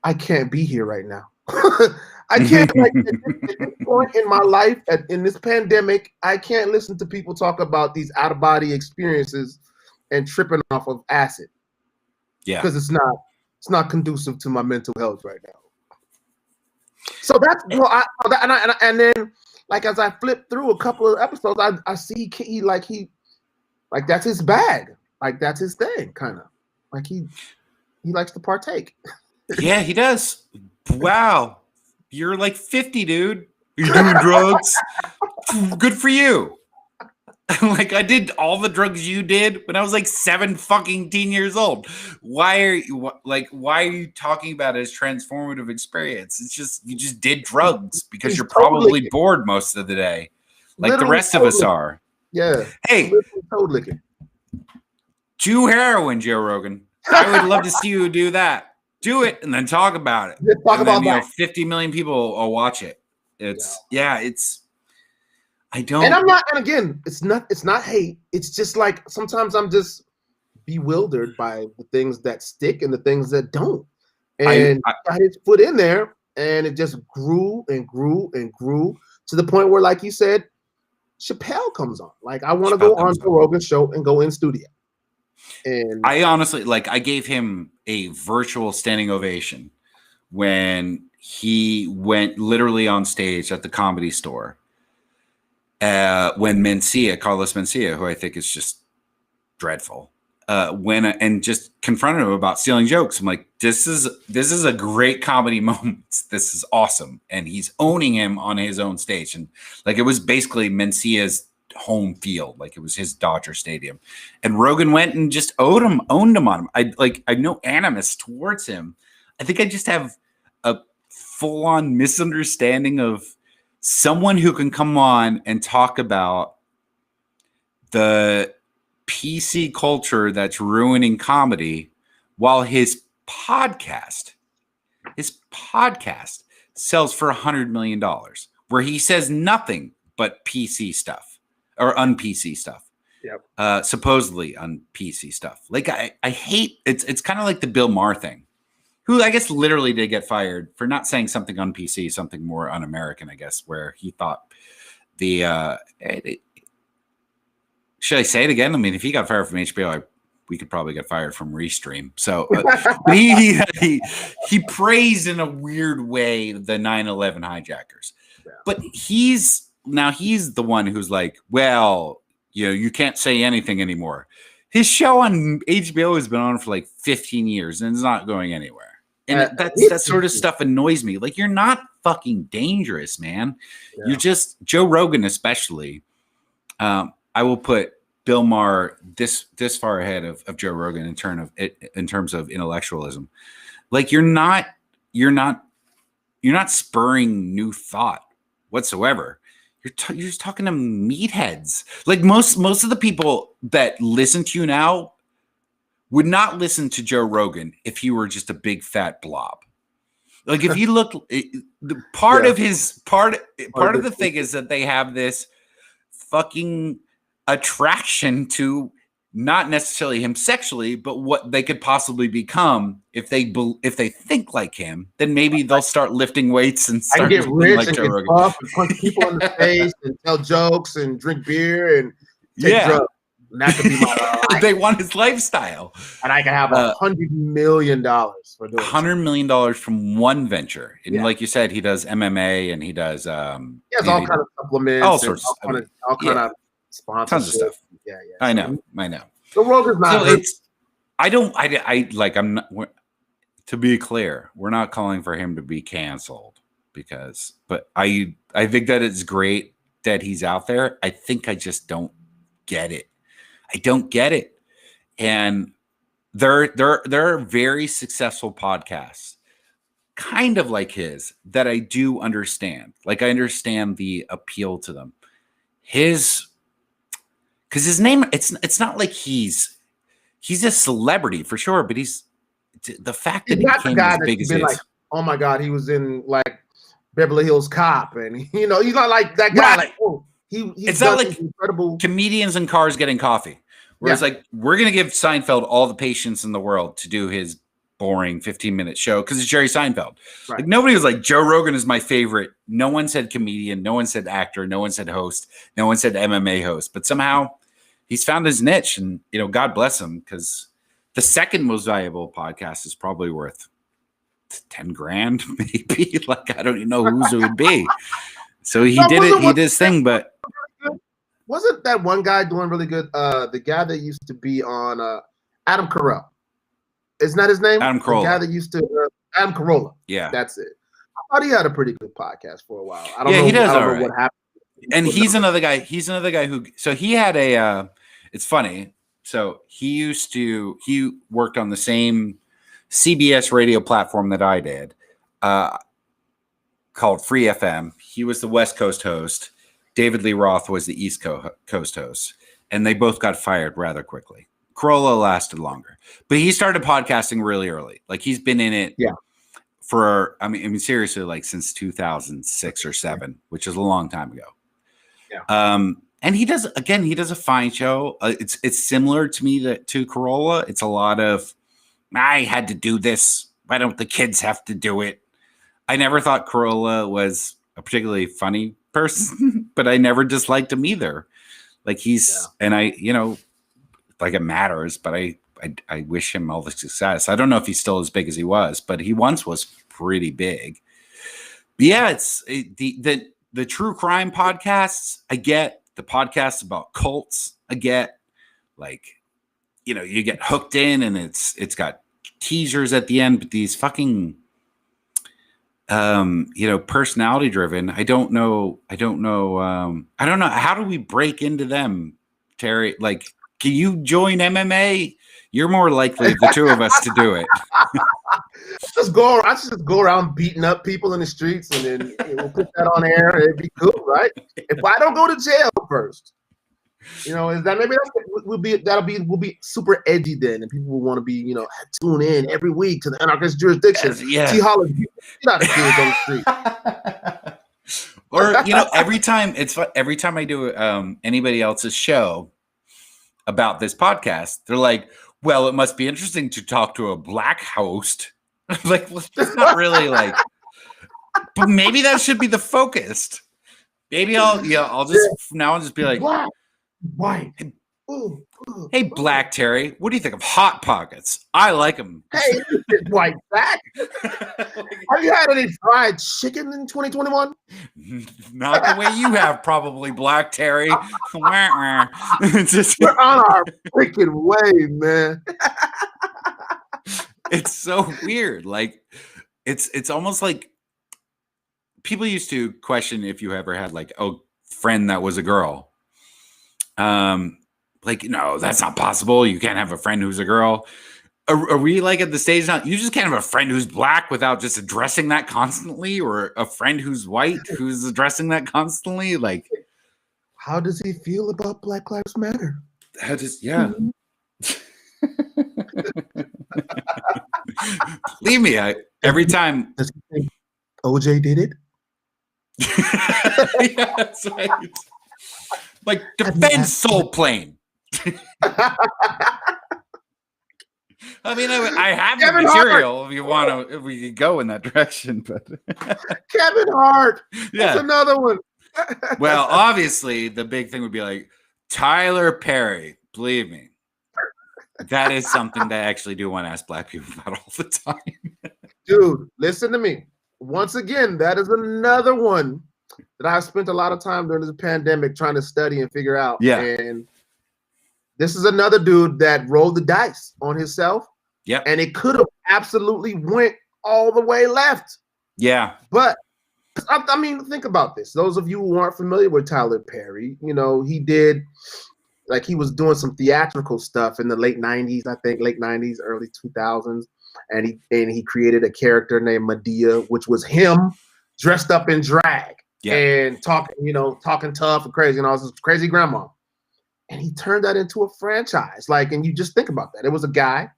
I can't be here right now. I can't, at this point in my life, in this pandemic, I can't listen to people talk about these out-of-body experiences and tripping off of acid. Yeah. Because it's not conducive to my mental health right now. So that's and then like as I flip through a couple of episodes, I see he that's his bag, like that's his thing, kind of like he likes to partake. Yeah, he does. Wow, you're like 50, dude. You're doing drugs. Good for you. Like, I did all the drugs you did when I was like 17 years old. Why are you talking about it as transformative experience? It's just, you just did drugs because you're probably bored most of the day. Like the rest of us are. Yeah. Hey, toad licking. Chew heroin, Joe Rogan. I would love to see you do that. Do it and then talk about it. Talk about that. 50 million people will watch it. I don't. And I'm not. And again, it's not hate. It's just like sometimes I'm just bewildered by the things that stick and the things that don't. And I got his foot in there, and it just grew and grew and grew to the point where, like you said, Chappelle comes on. Like, I want to go on Joe Rogan's show and go in studio. And I honestly, I gave him a virtual standing ovation when he went literally on stage at the Comedy Store. When Carlos Mencia, who I think is just dreadful, went and just confronted him about stealing jokes. I'm like, this is a great comedy moment. This is awesome. And he's owning him on his own stage. And like, it was basically Mencia's home field. Like, it was his Dodger Stadium. And Rogan went and just owned him on him. I have no animus towards him. I think I just have a full-on misunderstanding of someone who can come on and talk about the PC culture that's ruining comedy while his podcast sells for $100 million, where he says nothing but PC stuff or un-PC stuff. Yep. Supposedly un-PC stuff. Like, I hate it's kind of like the Bill Maher thing, who I guess literally did get fired for not saying something on PC, something more un-American, I guess, where he thought should I say it again? I mean, if he got fired from HBO, we could probably get fired from Restream. So he praised in a weird way the 9/11 hijackers. Yeah. But he's the one who's like, well, you can't say anything anymore. His show on HBO has been on for like 15 years and it's not going anywhere. And that sort of stuff annoys me. Like, you're not fucking dangerous, man. Yeah. You're just Joe Rogan, especially. I will put Bill Maher this far ahead of Joe Rogan in terms of intellectualism. Like, you're not spurring new thought whatsoever. You're just talking to meatheads. Like, most of the people that listen to you now would not listen to Joe Rogan if he were just a big fat blob. Like, if you look, the part of the thing is that they have this fucking attraction to not necessarily him sexually, but what they could possibly become if they think like him. Then maybe they'll start lifting weights and start get rich like and Joe get Rogan. buff and punch people in the face and tell jokes and drink beer and take drugs. And that could be my life. They want his lifestyle, and I can have $100 million for doing $100 million from one venture. And like you said, he does MMA and he does. He has all kind of supplements, all sorts, all kind of sponsors, tons of stuff. Yeah. I know. The Rogan's not. So I'm not. To be clear, we're not calling for him to be canceled but I think that it's great that he's out there. I think I just don't get it. I don't get it. And there are very successful podcasts, kind of like his, that I do understand. Like, I understand the appeal to them. Because his name, it's not like he's a celebrity for sure, but he's the fact that he became as big as he is. Like, oh my God, he was in like Beverly Hills Cop, and he's not like that guy. Like, oh, it's not like incredible comedians in cars getting coffee. Whereas, like, we're gonna give Seinfeld all the patience in the world to do his boring 15-minute show because it's Jerry Seinfeld. Right. Like, nobody was like, Joe Rogan is my favorite. No one said comedian. No one said actor. No one said host. No one said MMA host. But somehow he's found his niche, and God bless him, because the second most valuable podcast is probably worth 10 grand, maybe. Like, I don't even know whose it would be. So he did it. He did his thing, but. Wasn't that one guy doing really good? The guy that used to be on Adam Corolla. Isn't that his name? Adam Corolla. The guy that used to Adam Corolla. Yeah. That's it. I thought he had a pretty good podcast for a while. I don't know. He does. I don't know what happened. And he's another guy. He's another guy who. So he had a. It's funny. So he worked on the same CBS radio platform that I did, called Free FM. He was the West Coast host. David Lee Roth was the East Coast host, and they both got fired rather quickly. Corolla lasted longer, but he started podcasting really early. Like he's been in it for, I mean, seriously, like since 2006 or 7, which is a long time ago. Yeah. And he does a fine show. It's similar to me to Corolla. It's a lot of, I had to do this. Why don't the kids have to do it? I never thought Corolla was a particularly funny person, but I never disliked him either. Like and I, like it matters, but I wish him all the success. I don't know if he's still as big as he was, but he once was pretty big. But yeah, it's the true crime podcasts. I get the podcasts about cults. I get, like, you get hooked in, and it's got teasers at the end, but these fucking personality driven. I don't know. How do we break into them, Terry? Like, can you join MMA? You're more likely the two of us to do it. I just go around beating up people in the streets, and then we'll put that on air, and it'd be good, right? If I don't go to jail first, is that maybe we'll be super edgy then, and people will want to be, tune in every week to the Anarchist jurisdiction. Yeah. T. Holland, get out of kids on the street. Or every time I do anybody else's show about this podcast, they're like, well, it must be interesting to talk to a black host. Like, well, it's not really like, but maybe that should be the focus. Maybe I'll just be like, white. Hey, Black Terry, what do you think of Hot Pockets? I like them. Hey, white Black. Have you had any fried chicken in 2021? Not the way you have, probably, Black Terry. We're on our freaking way, man. It's so weird. Like, it's almost like people used to question if you ever had like a friend that was a girl. Like, no, that's not possible. You can't have a friend who's a girl. Are we like at the stage now? You just can't have a friend who's black without just addressing that constantly, or a friend who's white who's addressing that constantly. Like, how does he feel about Black Lives Matter? Believe me, every time. Does he think OJ did it? Yeah, that's right. Like, defend Soul Plane. I mean, I have the material if you want to, if we could go in that direction, but Kevin Hart. Yeah. That's another one. Well, obviously, the big thing would be like Tyler Perry. Believe me, that is something that I actually do want to ask black people about all the time. Dude, listen to me. Once again, that is another one that I've spent a lot of time during this pandemic trying to study and figure out. Yeah. And this is another dude that rolled the dice on himself. Yeah. And it could have absolutely went all the way left. Yeah. But I mean, think about this. Those of you who aren't familiar with Tyler Perry, he did, like, he was doing some theatrical stuff in the late 90s, I think, late 90s, early 2000s. And he created a character named Medea, which was him dressed up in drag and talking tough and crazy and all this crazy grandma. And he turned that into a franchise. Like, and you just think about that. It was a guy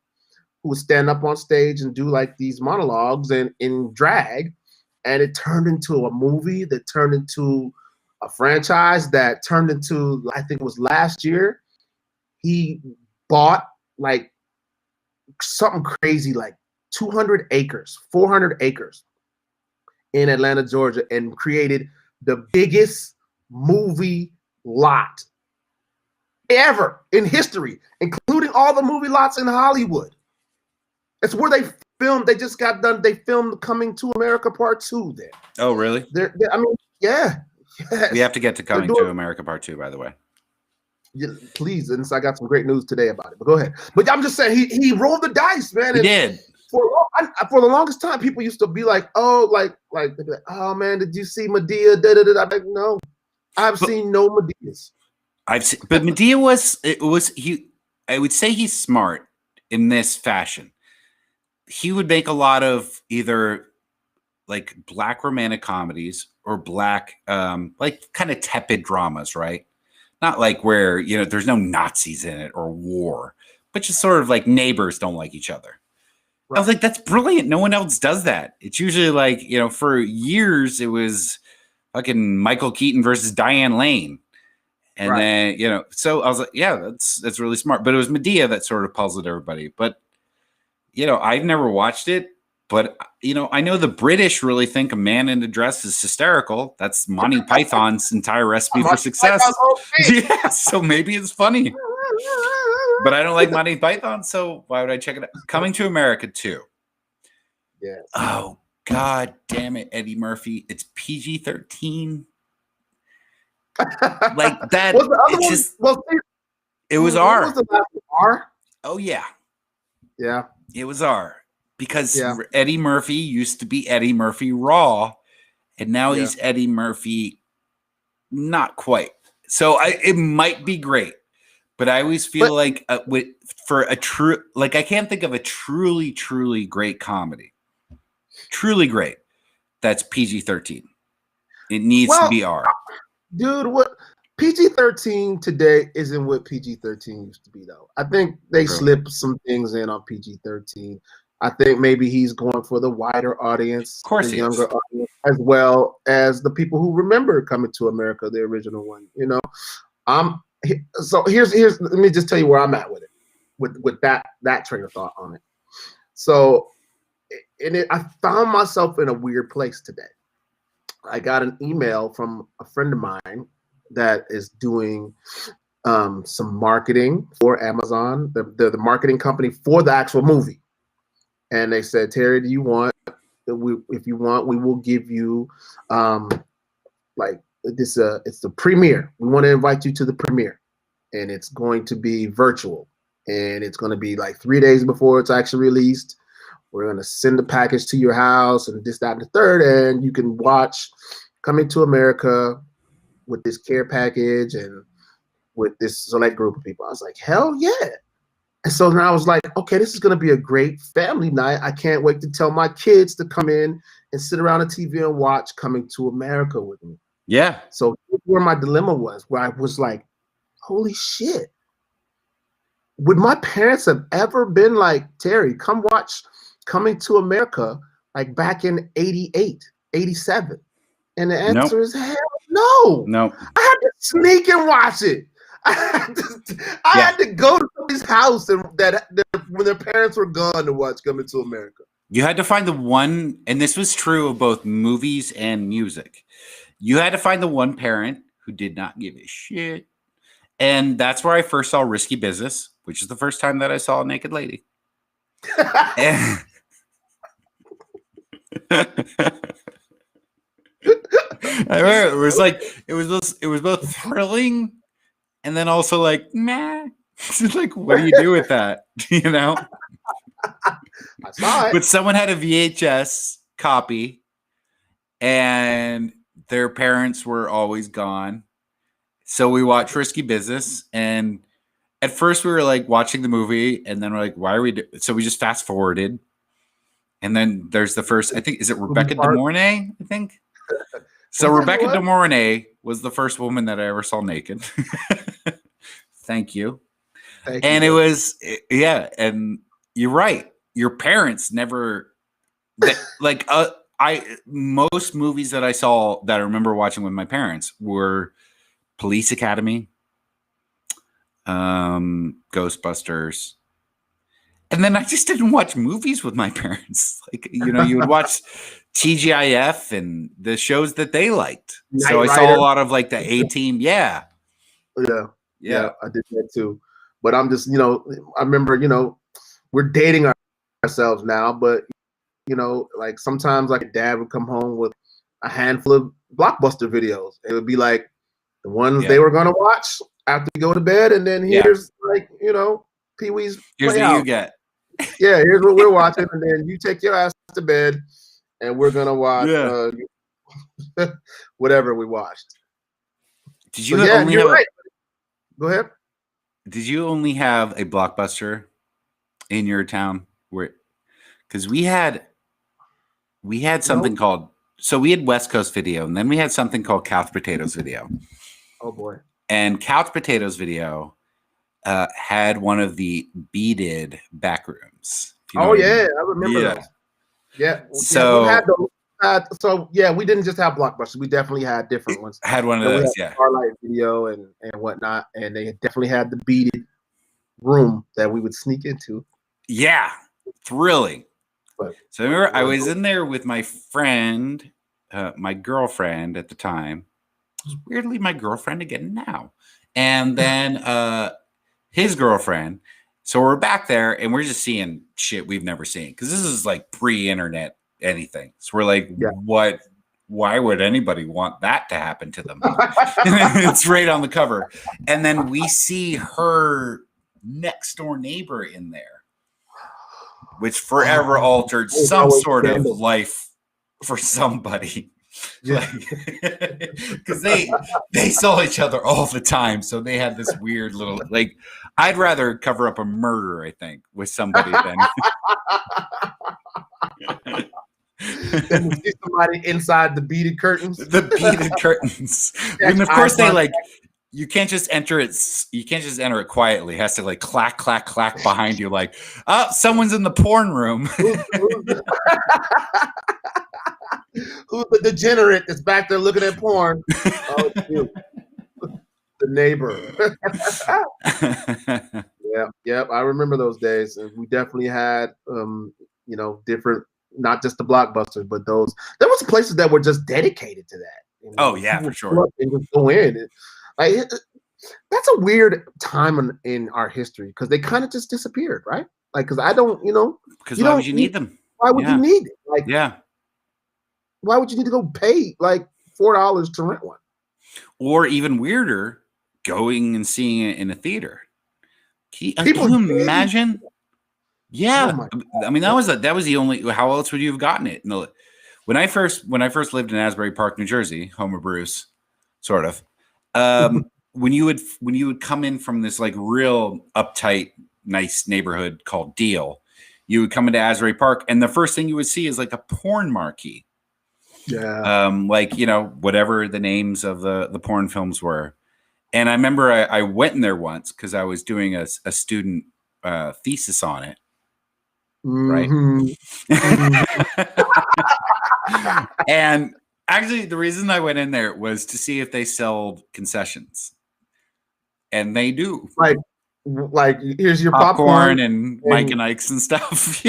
who would stand up on stage and do like these monologues in drag. And it turned into a movie that turned into a franchise that turned into, I think it was last year, he bought like something crazy, like 200 acres, 400 acres in Atlanta, Georgia, and created the biggest movie lot ever in history, including all the movie lots in Hollywood. It's where they filmed. They just got done. They filmed Coming to America Part 2 there. Oh, really? I mean, yeah. Yes. We have to get to Coming to America Part 2, by the way. Yeah, please. And so I got some great news today about it. But go ahead. But I'm just saying, he rolled the dice, man. He did. For the longest time, people used to be like, oh, like they'd be like, oh man, did you see Medea? I'm like, no. I've seen no Medeas. But Medea I would say he's smart in this fashion. He would make a lot of either like black romantic comedies or black, like kind of tepid dramas, right? Not like where, there's no Nazis in it or war, but just sort of like neighbors don't like each other. Right. I was like, that's brilliant. No one else does that. It's usually like, for years it was fucking Michael Keaton versus Diane Lane. And then, so I was like, yeah, that's really smart. But it was Medea that sort of puzzled everybody. But, I've never watched it. But, I know the British really think a man in a dress is hysterical. That's Monty Python's entire recipe for success. Yeah, so maybe it's funny. But I don't like Monty Python, so why would I check it out? Coming to America 2. Yeah. Oh, God damn it, Eddie Murphy. It's PG-13. Like that. Was the other one? Just, it was R. Was the last one, R? Oh, yeah. Yeah. It was R. Because Eddie Murphy used to be Eddie Murphy Raw, and now he's Eddie Murphy not quite. So it might be great, but I always feel like for a true, like I can't think of a truly, truly great comedy. Truly great. That's PG-13. It needs to be R. Dude, what PG-13 today isn't what PG-13 used to be, though. I think they slipped some things in on PG-13. I think maybe he's going for the wider audience, of course, the younger audience, as well as the people who remember Coming to America, the original one. So here's let me just tell you where I'm at with it, with that train of thought on it. So, I found myself in a weird place today. I got an email from a friend of mine that is doing some marketing for Amazon, the marketing company for the actual movie. And they said, Terry, do you want? If you want, we will give you, like this. It's the premiere. We want to invite you to the premiere, and it's going to be virtual, and it's going to be like 3 days before it's actually released. We're going to send the package to your house, and this, that, and the third, and you can watch Coming to America with this care package and with this select group of people. I was like, hell yeah. And so then I was like, okay, this is going to be a great family night. I can't wait to tell my kids to come in and sit around the TV and watch Coming to America with me. Yeah. So where my dilemma was, where I was like, holy shit. Would my parents have ever been like, Terry, come watch Coming to America like back in 88, 87? And the answer is hell no. No. I had to sneak and watch it. I had to go to somebody's house and when their parents were gone to watch Coming to America. You had to find the one, and this was true of both movies and music. You had to find the one parent who did not give a shit. And that's where I first saw Risky Business, which is the first time that I saw a naked lady. And I remember it was both thrilling and then also like, nah. Like, what do you do with that? I saw it. But someone had a VHS copy and their parents were always gone. So we watched Risky Business, and at first we were like watching the movie, and then we're like, why are we so we just fast forwarded. And then there's the first, I think, is it Rebecca De Mornay? I think. So Rebecca De Mornay was the first woman that I ever saw naked. Thank you. And it was, yeah. And you're right. Your parents never, most movies that I saw that I remember watching with my parents were Police Academy, Ghostbusters. And then I just didn't watch movies with my parents. Like, you would watch TGIF and the shows that they liked. So I saw a lot of like the A-Team. Yeah. Yeah, I did that too. But I'm just, I remember, we're dating ourselves now, but, like sometimes like dad would come home with a handful of Blockbuster videos. It would be like the ones they were going to watch after we go to bed. And then here's like, Pee-wee's Here's what you get. Yeah, here's what we're watching. And then you take your ass to bed and we're going to watch whatever we watched. Did you only have? Right. Go ahead. Did you only have a Blockbuster in your town? Because we had something called. So we had West Coast Video, and then we had something called Couch Potatoes Video. Oh boy! And Couch Potatoes Video had one of the beaded back rooms. I remember those. Yeah. So we had those. We didn't just have Blockbusters. We definitely had different ones. Had one of those, Starlight Video and whatnot, and they definitely had the beaded room that we would sneak into. Yeah, thrilling. But, so I remember I was in there with my friend, my girlfriend at the time. It was weirdly my girlfriend again now, and then his girlfriend. So we're back there, and we're just seeing shit we've never seen because this is like pre-internet anything. So we're like, what? Why would anybody want that to happen to them? It's right on the cover. And then we see her next door neighbor in there, which forever altered some sort of life for somebody. Because they saw each other all the time. So they had this weird little, like, I'd rather cover up a murder, I think, with somebody than see somebody inside the beaded curtains. The beaded curtains. And of course they like you can't just enter it. You can't just enter it quietly. It has to like clack, clack, clack behind you. Like, oh, someone's in the porn room. Who's the degenerate that's back there looking at porn? Oh, dude. The neighbor. Yeah. I remember those days, and we definitely had, different. Not just the Blockbusters, but those. There was places that were just dedicated to that. Oh yeah, for sure. And just go in. That's a weird time in our history because they kind of just disappeared, right? Like, because I don't, because why would you need them? Why would you need it? Like, why would you need to go pay like $4 to rent one? Or even weirder, going and seeing it in a theater. Can you imagine? Yeah, I mean that was the only. How else would you have gotten it? No, when I first lived in Asbury Park, New Jersey, home of Bruce, sort of. When you would come in from this like real uptight, nice neighborhood called Deal, you would come into Asbury Park, and the first thing you would see is like a porn marquee. Yeah. Whatever the names of the porn films were, and I remember I went in there once because I was doing a student thesis on it. Right. And actually the reason I went in there was to see if they sold concessions, and they do. Like here's your popcorn and Mike and Ike's and stuff.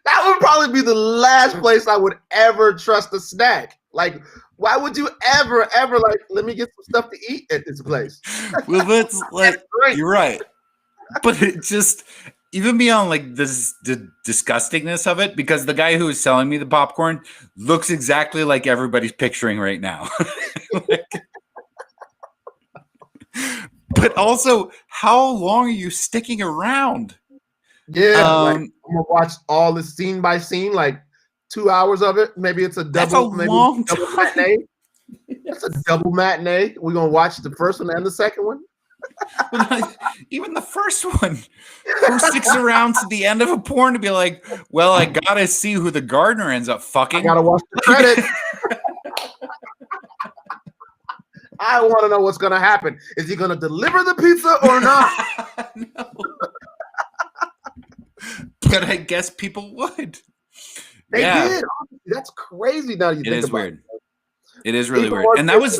That would probably be the last place I would ever trust a snack. Like, why would you ever like, let me get some stuff to eat at this place? Well, that's like, you're right. But it just, even beyond like this, the disgustingness of it, because the guy who is selling me the popcorn looks exactly like everybody's picturing right now. But also, how long are you sticking around? Yeah, I'm gonna watch all this scene by scene, like 2 hours of it. Maybe it's a double. Long double matinee. That's a double matinee. We're gonna watch the first one and the second one. Even the first one, who sticks around to the end of a porn to be like, well, I gotta see who the gardener ends up fucking. I gotta watch the credits. I want to know what's gonna happen. Is he gonna deliver the pizza or not? No. But I guess people would. They did. That's crazy. Now you think it is about weird. It is really weird. And that was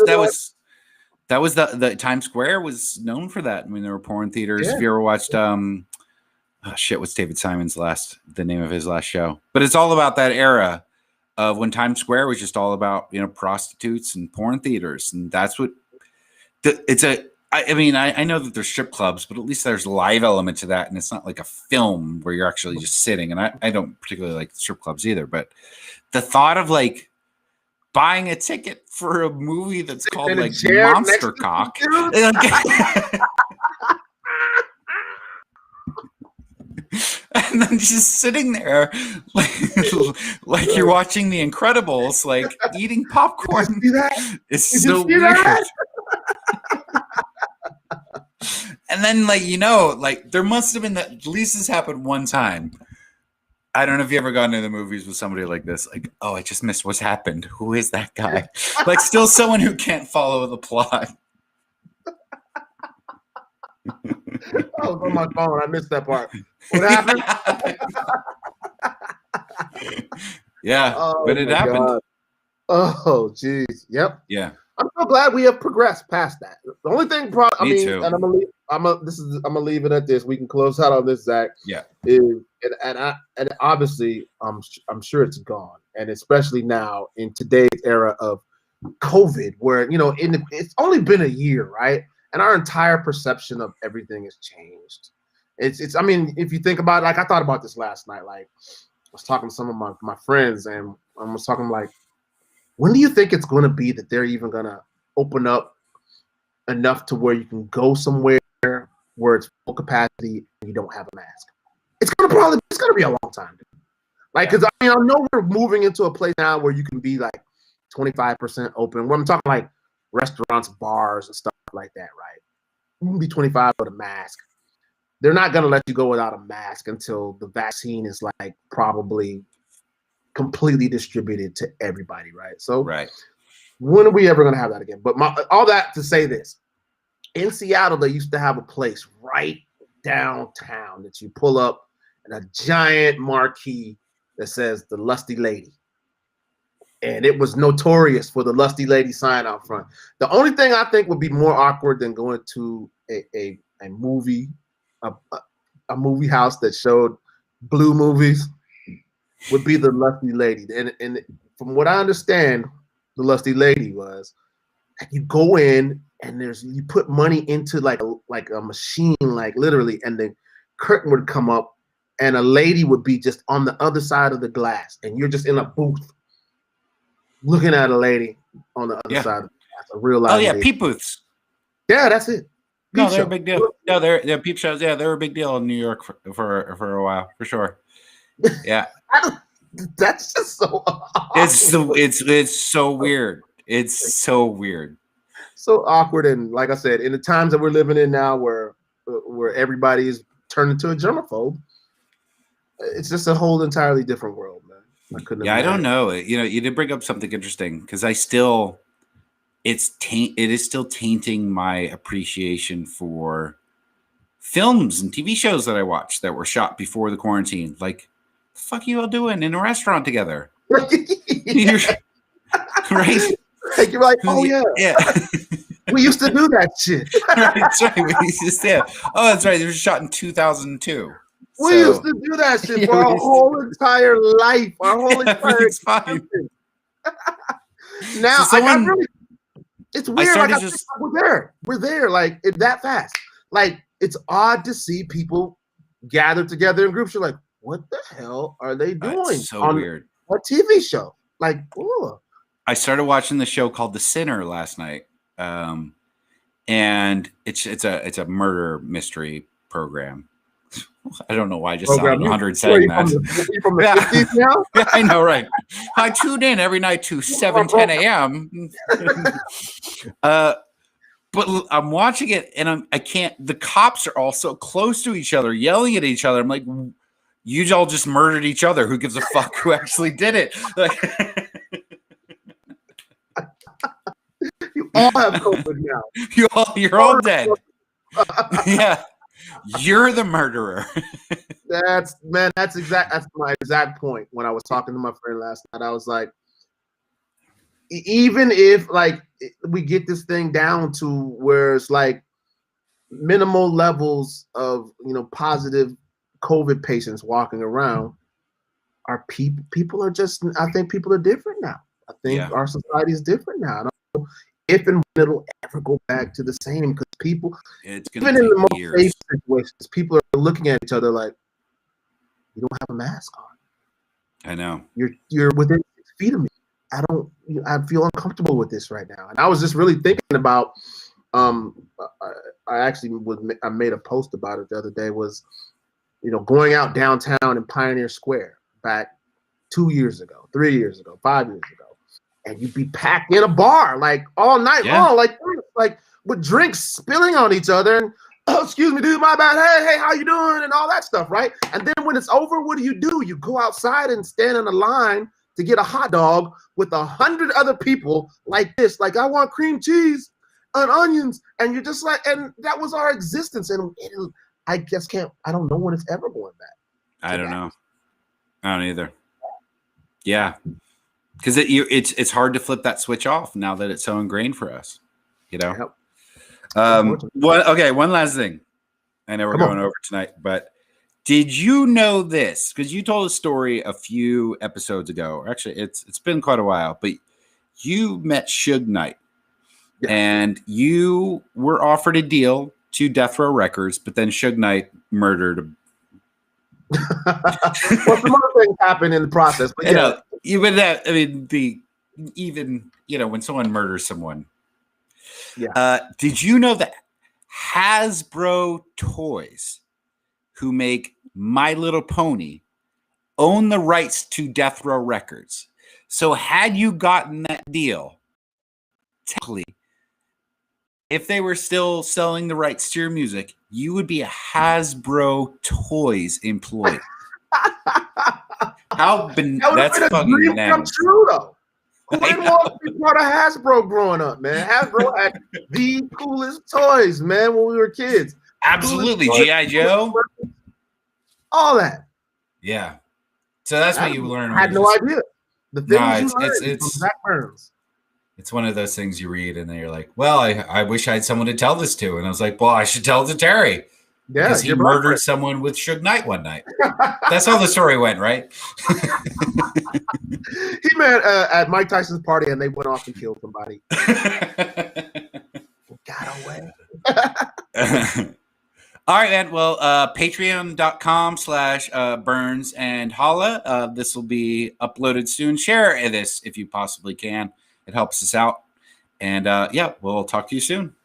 the Times Square was known for that. I mean, there were porn theaters. Yeah. If you ever watched what's David Simon's the name of his last show? But it's all about that era of when Times Square was just all about, prostitutes and porn theaters. And that's what I know that there's strip clubs, but at least there's a live element to that. And it's not like a film where you're actually just sitting. And I don't particularly like strip clubs either, but the thought of like buying a ticket for a movie that's called like Monster Cock. And and then just sitting there like you're watching The Incredibles, like eating popcorn. It's so weird. And then, like, like there must have been that, at least this happened one time. I don't know if you ever gone to the movies with somebody like this, like, oh, I just missed what's happened. Who is that guy? Like, still someone who can't follow the plot. I was on my phone. I missed that part. What happened? Yeah, but it happened. God. Oh, geez. Yep. Yeah. I'm so glad we have progressed past that. The only thing, Me too. and I'm gonna leave it at this. We can close out on this, Zach. Yeah. And obviously, I'm sure it's gone, and especially now in today's era of COVID, where it's only been a year, right? And our entire perception of everything has changed. It's. I mean, if you think about it, like I thought about this last night. Like I was talking to some of my friends, and I was talking like, when do you think it's going to be that they're even going to open up enough to where you can go somewhere where it's full capacity and you don't have a mask? It's going to be a long time. Like, because I know we're moving into a place now where you can be like 25% open. Where I'm talking like restaurants, bars, and stuff like that, right? You can be 25 with a mask. They're not going to let you go without a mask until the vaccine is like probably completely distributed to everybody, right? So when are we ever going to have that again? But all that to say this, in Seattle, they used to have a place right downtown that you pull up and a giant marquee that says the Lusty Lady. And it was notorious for the Lusty Lady sign out front. The only thing I think would be more awkward than going to a movie, a movie house that showed blue movies would be the Lusty Lady. And from what I understand, the Lusty Lady was you go in and you put money into like a machine, like literally, and the curtain would come up and a lady would be just on the other side of the glass, and you're just in a booth looking at a lady on the other side of the glass, a real life lady. Peep booths. Yeah, that's it. No, they're a big deal. No, they're peep shows. Yeah, they're a big deal in New York for a while, for sure. Yeah. That's just so awkward. It's so weird. It's so weird. So awkward. And like I said, in the times that we're living in now where everybody is turned into a germaphobe, it's just a whole entirely different world, man. I don't know. You did bring up something interesting because it is still tainting my appreciation for films and TV shows that I watched that were shot before the quarantine. Like, the fuck are you all doing in a restaurant together? Right? Like you're like, oh yeah. We used to do that shit. That's right. Oh, that's right. It was shot in 2002. We used to do that shit for our whole entire life. Our whole entire fine. Now, it's weird. We're there. Like, it's that fast. Like, it's odd to see people gather together in groups. You're like, what the hell are they doing? It's so weird. A TV show. Like, ooh. I started watching the show called The Sinner last night. And it's a murder mystery program. I don't know why I just sounded 100 saying that. You from the 50s now? Yeah, I know, right? I tune in every night to 10 a.m. But I'm watching it and I can't. The cops are all so close to each other, yelling at each other. I'm like, you all just murdered each other. Who gives a fuck who actually did it? Like, you all have COVID now. You're all dead. Yeah. You're the murderer. That's my exact point. When I was talking to my friend last night, I was like, even if like we get this thing down to where it's like minimal levels of positive COVID patients walking around, our people are just. I think people are different now. I think our society is different now. I don't know if and when it'll ever go back to the same, because people, even in the most safe situations, people are looking at each other like, you don't have a mask on. I know. You're within 6 feet of me. I feel uncomfortable with this right now. And I was just really thinking about, I made a post about it the other day, was going out downtown in Pioneer Square back 2 years ago, 3 years ago, 5 years ago, and you'd be packed in a bar like all night long, like with drinks spilling on each other, and oh, excuse me, dude, my bad. Hey, how you doing? And all that stuff, right? And then when it's over, what do? You go outside and stand in a line to get a hot dog with 100 other people like this, like I want cream cheese and onions, and you're just like, and that was our existence, and I don't know when it's ever going back. I don't know. I don't either. Yeah, because it's hard to flip that switch off now that it's so ingrained for us, Yep. One last thing. I know we're going over tonight, but did you know this? Because you told a story a few episodes ago. Actually, it's been quite a while, but you met Suge Knight, and you were offered a deal to Death Row Records, but then Suge Knight murdered him. Well, some other things happened in the process, but even that. I mean, when someone murders someone. Yeah. Did you know that Hasbro Toys, who make My Little Pony, own the rights to Death Row Records? So had you gotten that deal, technically, if they were still selling the rights to your music, you would be a Hasbro Toys employee. That's fucking bananas. Come true, though. Who didn't want to be part of Hasbro growing up, man? Hasbro had the coolest toys, man, when we were kids. Absolutely. G.I. Joe. All that. Yeah. So that's what you learn. I had no idea. The things you learned from Zach Burns. It's one of those things you read and then you're like, well, I wish I had someone to tell this to. And I was like, well, I should tell it to Terry. Yeah, because he murdered someone with Suge Knight one night. That's how the story went, right? He met at Mike Tyson's party and they went off and killed somebody. Got away. All right, man. Well, patreon.com/Burns and Holla. This will be uploaded soon. Share this if you possibly can. It helps us out. And we'll talk to you soon.